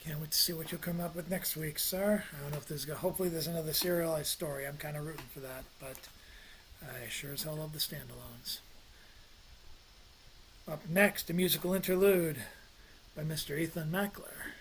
A: Can't wait to see what you'll come up with next week, sir. I don't know if hopefully there's another serialized story. I'm kind of rooting for that, but I sure as hell love the standalones. Up next, a musical interlude by Mr. Ethan Mackler.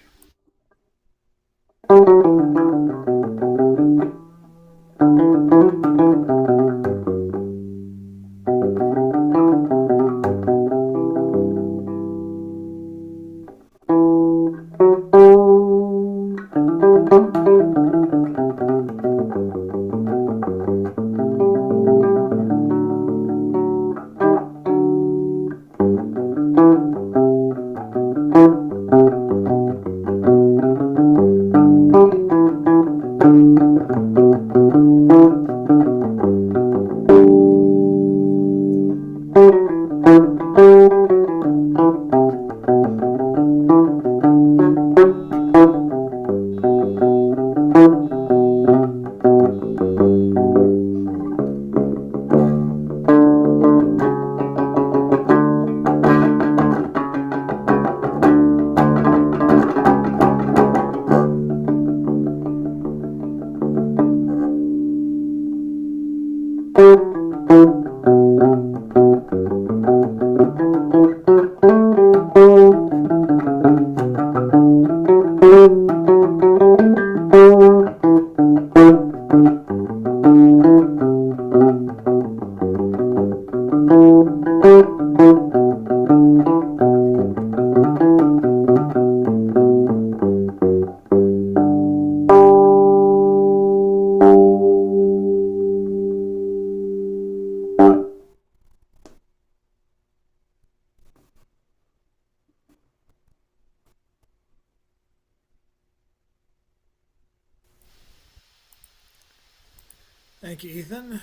A: Thank you, Ethan.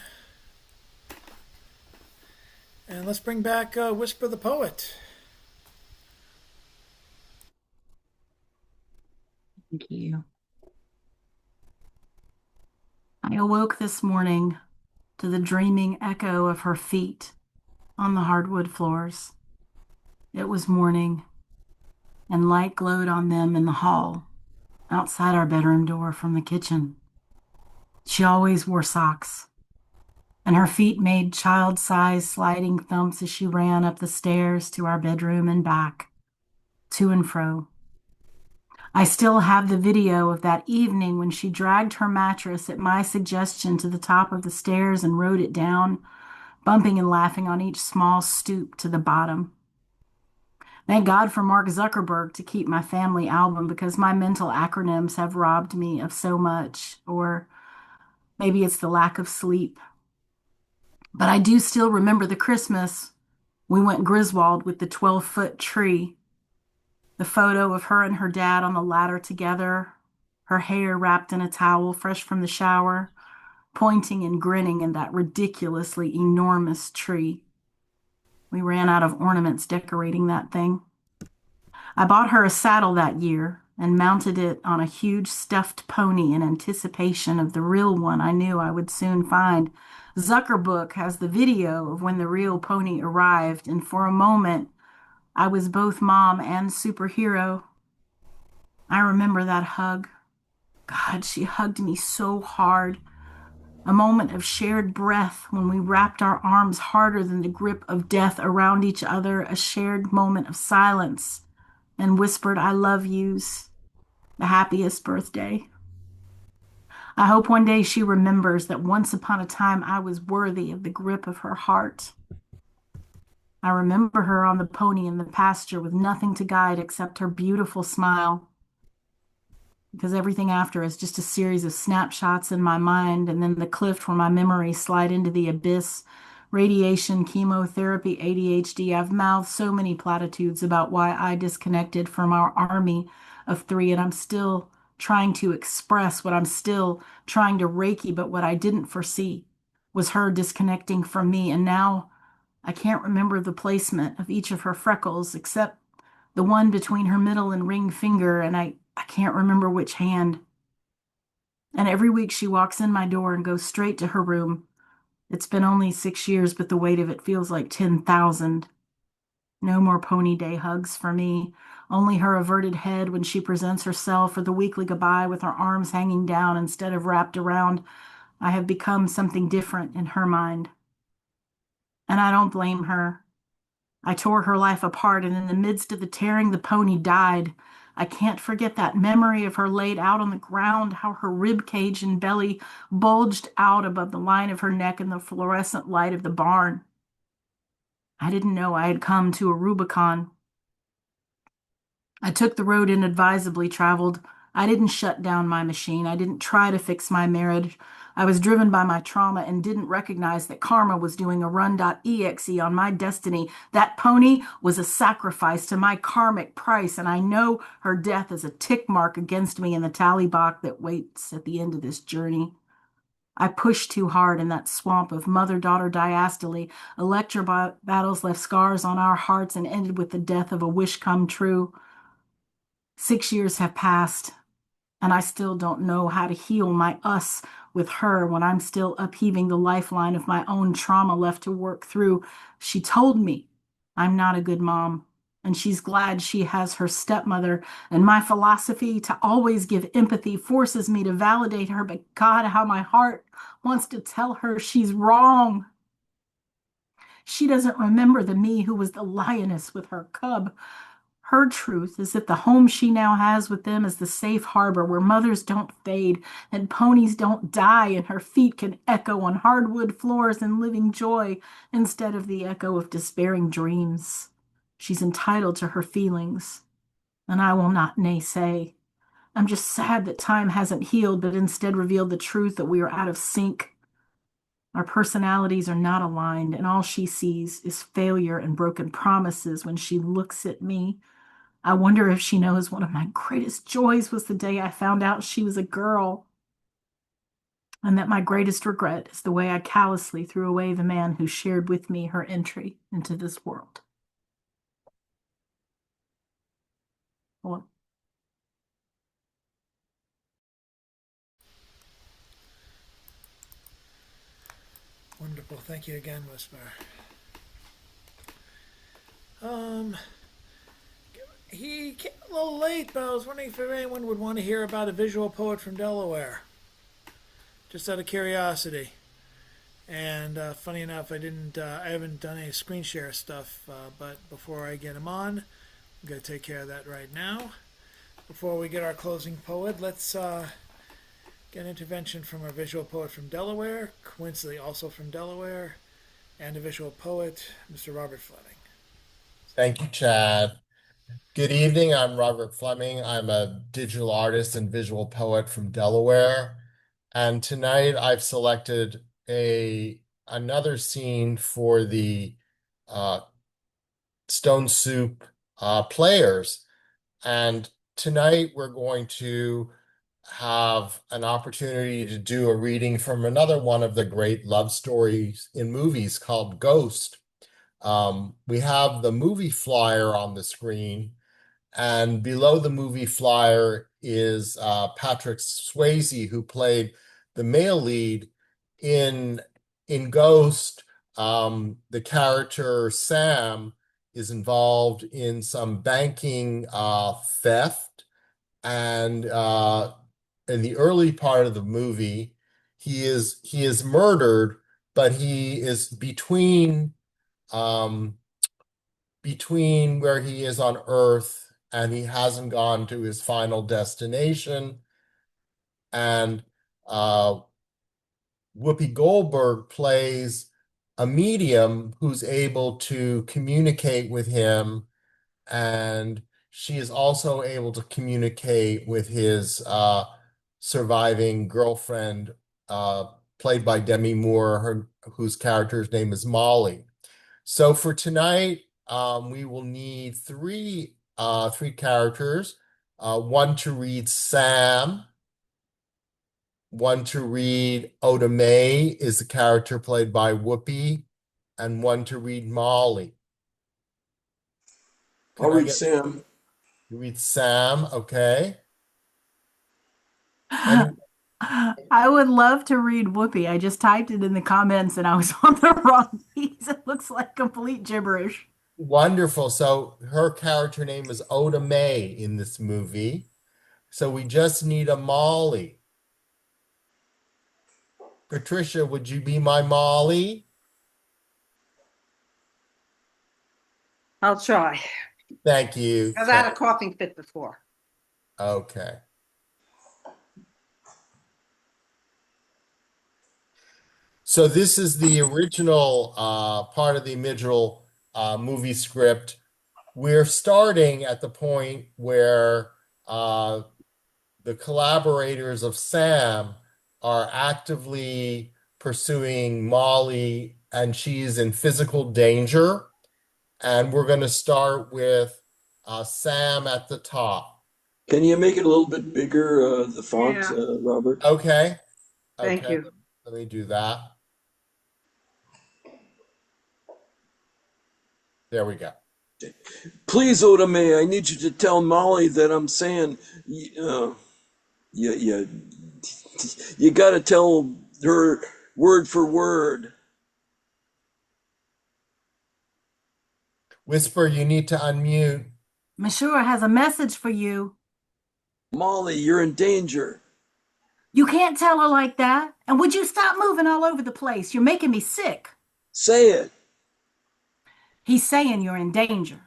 A: And let's bring back Whisper the Poet.
G: Thank you. I awoke this morning to the dreaming echo of her feet on the hardwood floors. It was morning, and light glowed on them in the hall outside our bedroom door from the kitchen. She always wore socks, and her feet made child-sized sliding thumps as she ran up the stairs to our bedroom and back, to and fro. I still have the video of that evening when she dragged her mattress at my suggestion to the top of the stairs and rode it down, bumping and laughing on each small stoop to the bottom. Thank God for Mark Zuckerberg to keep my family album because my mental acronyms have robbed me of so much, or maybe it's the lack of sleep. But I do still remember the Christmas we went Griswold with the 12-foot tree, the photo of her and her dad on the ladder together, her hair wrapped in a towel fresh from the shower, pointing and grinning in that ridiculously enormous tree. We ran out of ornaments decorating that thing. I bought her a saddle that year and mounted it on a huge stuffed pony in anticipation of the real one I knew I would soon find. Zuckerbook has the video of when the real pony arrived, and for a moment, I was both mom and superhero. I remember that hug. God, she hugged me so hard. A moment of shared breath when we wrapped our arms harder than the grip of death around each other, a shared moment of silence and whispered I love yous, the happiest birthday. I hope one day she remembers that once upon a time I was worthy of the grip of her heart. I remember her on the pony in the pasture with nothing to guide except her beautiful smile, because everything after is just a series of snapshots in my mind and then the cliff where my memories slide into the abyss. Radiation, chemotherapy, ADHD. I've mouthed so many platitudes about why I disconnected from our army of three, and I'm still trying to express what I'm still trying to Reiki, but what I didn't foresee was her disconnecting from me. And now I can't remember the placement of each of her freckles except the one between her middle and ring finger, and I can't remember which hand. And every week she walks in my door and goes straight to her room. It's been only 6 years, but the weight of it feels like 10,000. No more pony day hugs for me. Only her averted head when she presents herself, or the weekly goodbye with her arms hanging down instead of wrapped around. I have become something different in her mind. And I don't blame her. I tore her life apart, and in the midst of the tearing, the pony died. I can't forget that memory of her laid out on the ground, how her rib cage and belly bulged out above the line of her neck in the fluorescent light of the barn. I didn't know I had come to a Rubicon. I took the road inadvisably traveled. I didn't shut down my machine. I didn't try to fix my marriage. I was driven by my trauma and didn't recognize that karma was doing a run.exe on my destiny. That pony was a sacrifice to my karmic price, and I know her death is a tick mark against me in the tally box that waits at the end of this journey. I pushed too hard in that swamp of mother-daughter diastole. Battles left scars on our hearts and ended with the death of a wish come true. 6 years have passed, and I still don't know how to heal my us with her when I'm still upheaving the lifeline of my own trauma left to work through. She told me I'm not a good mom, and she's glad she has her stepmother. And my philosophy to always give empathy forces me to validate her, but God, how my heart wants to tell her she's wrong. She doesn't remember the me who was the lioness with her cub. Her truth is that the home she now has with them is the safe harbor where mothers don't fade and ponies don't die, and her feet can echo on hardwood floors in living joy instead of the echo of despairing dreams. She's entitled to her feelings, and I will not naysay. I'm just sad that time hasn't healed, but instead revealed the truth that we are out of sync. Our personalities are not aligned, and all she sees is failure and broken promises when she looks at me. I wonder if she knows one of my greatest joys was the day I found out she was a girl, and that my greatest regret is the way I callously threw away the man who shared with me her entry into this world. Well,
A: Wonderful. Thank you again, Whisper. Um, he came a little late, but I was wondering if anyone would want to hear about a visual poet from Delaware. Just out of curiosity. And funny enough, I haven't done any screen share stuff, but before I get him on, I'm going to take care of that right now. before we get our closing poet, let's get an intervention from our visual poet from Delaware, coincidentally also from Delaware, and a visual poet, Mr. Robert Fleming.
I: Thank you, Chad. Good evening. I'm Robert Fleming. I'm a digital artist and visual poet from Delaware. And tonight I've selected another scene for the uh, Stone Soup players. And tonight we're going to have an opportunity to do a reading from another one of the great love stories in movies called Ghost. We have the movie flyer on the screen, and below the movie flyer is Patrick Swayze, who played the male lead in Ghost. The character Sam is involved in some banking theft, and in the early part of the movie, he is murdered, but he is um, between where he is on Earth and he hasn't gone to his final destination. And uh, Whoopi Goldberg plays a medium who's able to communicate with him, and she is also able to communicate with his surviving girlfriend, uh, played by Demi Moore, whose character's name is Molly. So for tonight, we will need three characters. One to read Sam, one to read Oda Mae is the character played by Whoopi, and one to read Molly.
B: I'll
I: Can I
B: read
I: get
B: Sam.
I: you read Sam? Okay. And
G: I would love to read Whoopi. I just typed it in the comments and I was on the wrong piece. It looks like complete gibberish.
I: wonderful. So her character name is Oda Mae in this movie. So we just need a Molly. Patricia, would you be my Molly?
C: I'll try.
I: Thank you.
C: I've had a coughing fit before.
I: Okay. So this is the original part of the original movie script. We're starting at the point where the collaborators of Sam are actively pursuing Molly, and she's in physical danger. And we're going to start with Sam at the top.
B: Can you make it a little bit bigger, the font,
C: Yeah.
B: Robert?
I: Okay.
C: Thank
I: Okay.
C: you.
I: Let me do that. There we go.
B: Please, Oda Mae, I need you to tell Molly that I'm saying, you you got to tell her word for word.
I: Whisper, you need to unmute.
G: Monsieur has a message for you.
B: Molly, you're in danger.
G: You can't tell her like that. And would you stop moving all over the place? You're making me sick.
B: Say it.
G: He's saying you're in danger.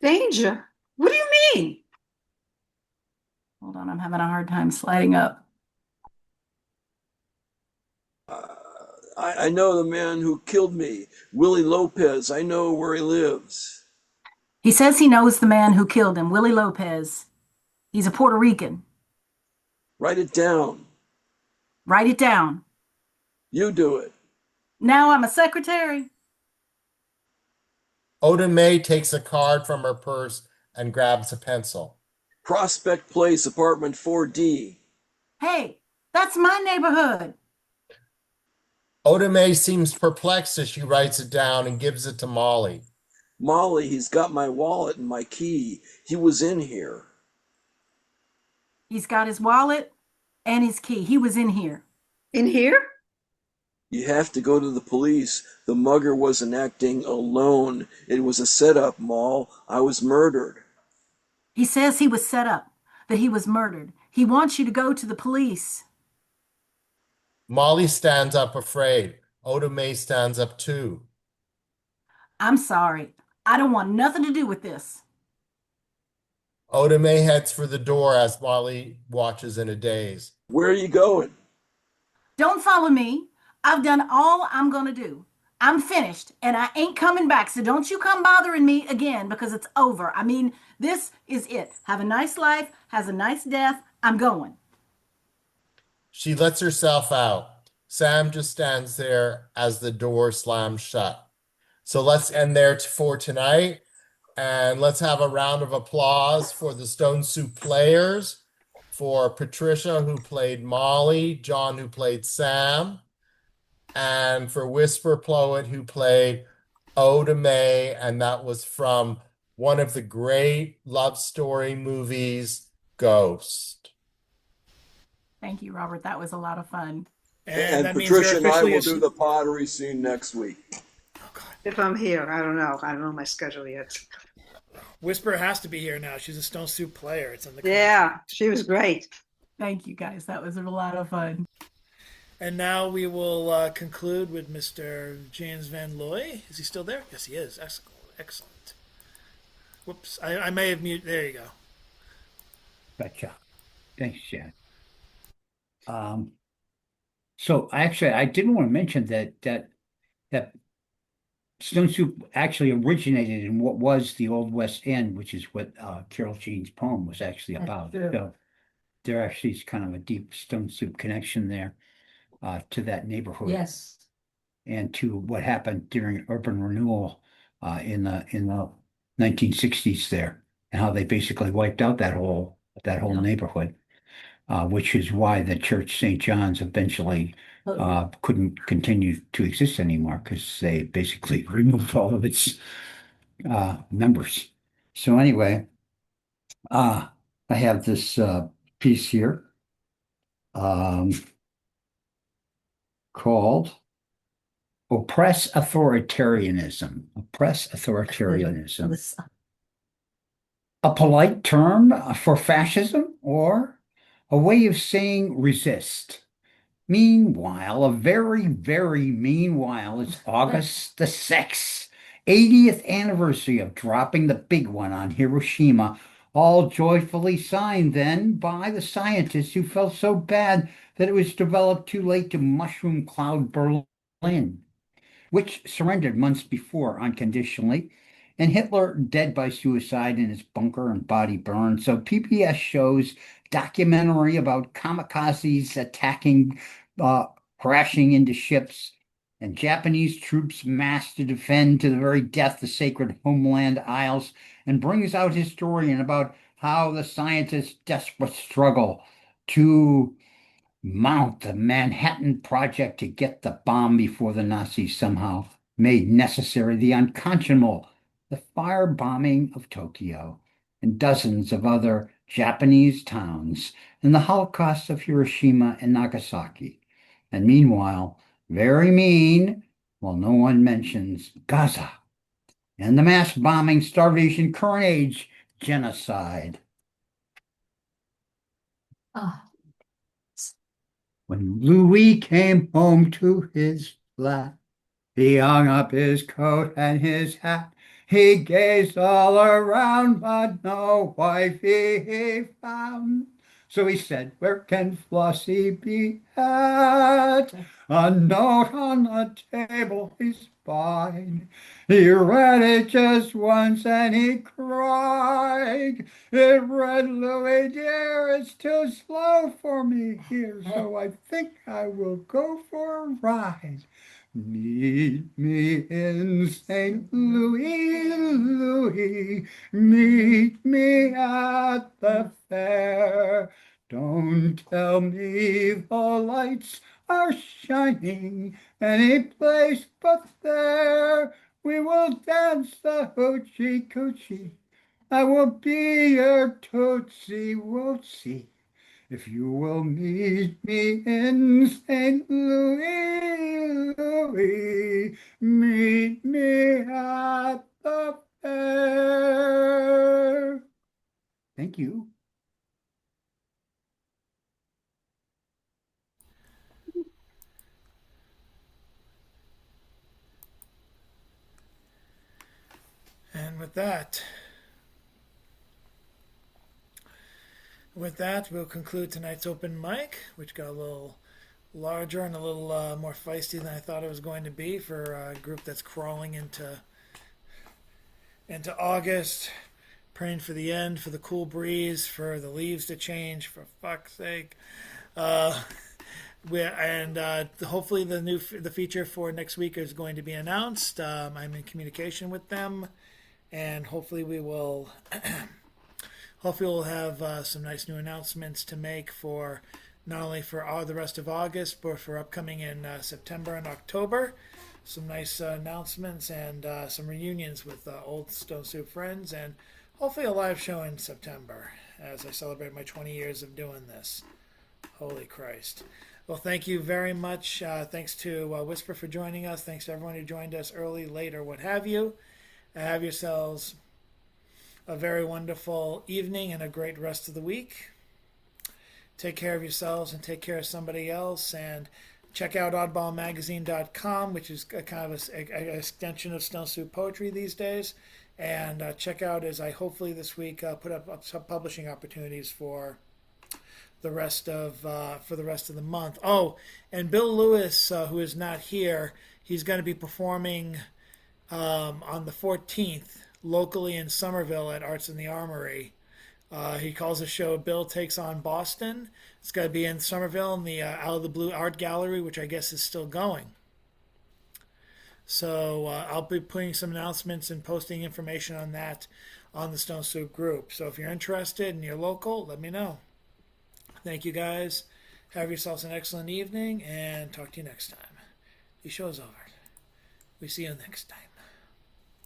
C: Danger? What do you mean?
G: Hold on, I'm having a hard time sliding up.
B: I know the man who killed me, Willie Lopez. I know where he lives.
G: He says he knows the man who killed him, Willie Lopez. He's a Puerto Rican.
B: Write it down.
G: Write it down.
B: You do it.
G: Now I'm a secretary.
I: Oda Mae takes a card from her purse and grabs a pencil.
B: Prospect Place, apartment 4D.
G: Hey, that's my neighborhood.
I: Oda Mae seems perplexed as she writes it down and gives it to Molly.
B: Molly, he's got my wallet and my key. He was in here.
G: He's got his wallet and his key. He was in here.
C: In here?
B: You have to go to the police. The mugger wasn't acting alone. It was a setup, Moll. I was murdered.
G: He says he was set up, that he was murdered. He wants you to go to the police.
I: Molly stands up afraid. Oda Mae stands up too.
G: I'm sorry. I don't want nothing to do with this.
I: Oda May heads for the door as Molly watches in a daze.
B: Where are you going?
G: Don't follow me. I've done all I'm going to do. I'm finished and I ain't coming back. So don't you come bothering me again because it's over. I mean, this is it. Have a nice life, has a nice death. I'm going.
I: She lets herself out. Sam just stands there as the door slams shut. So let's end there for tonight. And let's have a round of applause for the Stone Soup players, for Patricia, who played Molly, John, who played Sam, and for Whisper Poet, who played Oda May. And that was from one of the great love story movies, Ghost.
G: Thank you, Robert. That was a lot of fun.
A: And
B: And
A: that means you're
B: Patricia and I
A: officially
B: will do the pottery scene next week.
C: If I'm here, I don't know. I don't know my schedule yet.
A: Whisper has to be here now. She's a Stone Soup player. It's in the
C: Yeah,
A: contract.
C: she was great.
G: Thank you, guys. That was a lot of fun.
A: And now we will conclude with Mr. James Van Looy. Is he still there? Yes, he is. Excellent. Whoops. I may have muted. There you go.
H: Gotcha. Thanks, Chad. So actually, I did want to mention that Stone Soup actually originated in what was the Old West End, which is what Carol Jean's poem was actually about. So there actually is kind of a deep Stone Soup connection there to that neighborhood.
D: Yes.
H: And to what happened during urban renewal in the 1960s there, and how they basically wiped out that whole neighborhood, which is why the church St. John's eventually couldn't continue to exist anymore because they basically removed all of its members. So anyway, I have this piece here um, called Oppress Authoritarianism. Oppress Authoritarianism. A polite term for fascism or a way of saying resist. Meanwhile, a very, very meanwhile, it's August the 6th, 80th anniversary of dropping the big one on Hiroshima, all joyfully signed then by the scientists who felt so bad that it was developed too late to mushroom cloud Berlin, which surrendered months before unconditionally, and Hitler dead by suicide in his bunker and body burned. So PBS shows documentary about kamikazes attacking, uh, crashing into ships, and Japanese troops massed to defend to the very death the sacred homeland isles, and brings out historian about how the scientists' desperate struggle to mount the Manhattan Project to get the bomb before the Nazis somehow made necessary the unconscionable, the firebombing of Tokyo and dozens of other Japanese towns, and the Holocaust of Hiroshima and Nagasaki. And meanwhile, very mean, well, no one mentions Gaza and the mass bombing, starvation, current age genocide.
D: Oh,
H: When Louis came home to his flat, he hung up his coat and his hat. He gazed all around, but no wife he found. So he said, "Where can Flossie be at?" A note on the table he spied. He read it just once and he cried. It read, "Louis dear, it's too slow for me here, so I think I will go for a ride. Meet me in St. Louis, Louis, meet me at the fair. Don't tell me the lights are shining any place but there. We will dance the hoochie coochie. I will be your tootsie wootsie. If you will meet me in St. Louis, Louis, meet me at the fair. Thank you.
A: And with that, With that, we'll conclude tonight's open mic, which got a little larger and a little more feisty than I thought it was going to be for a group that's crawling into August, praying for the end, for the cool breeze, for the leaves to change. For fuck's sake. Uh, hopefully the feature for next week is going to be announced. I'm in communication with them, and hopefully we'll have some nice new announcements to make for not only for all the rest of August, but for upcoming in September and October. Some nice announcements and some reunions with old Stone Soup friends, and hopefully a live show in September as I celebrate my 20 years of doing this. Holy Christ. Well, thank you very much. Thanks to Whisper for joining us. Thanks to everyone who joined us early, late, or what have you. Have yourselves a very wonderful evening and a great rest of the week. Take care of yourselves and take care of somebody else. And check out oddballmagazine.com, which is a kind of an extension of Stone Soup Poetry these days. And check out, as I hopefully this week put up some publishing opportunities for the rest of the month. Oh, and Bill Lewis, who is not here, he's going to be performing on the 14th locally in Somerville at Arts in the Armory. He calls the show Bill Takes on Boston. It's going to be in Somerville in the Out of the Blue Art Gallery, which I guess is still going. So I'll be putting some announcements and posting information on that on the Stone Soup group. So if you're interested and you're local, let me know. Thank you guys. Have yourselves an excellent evening and talk to you next time. The show's over. We see you next time.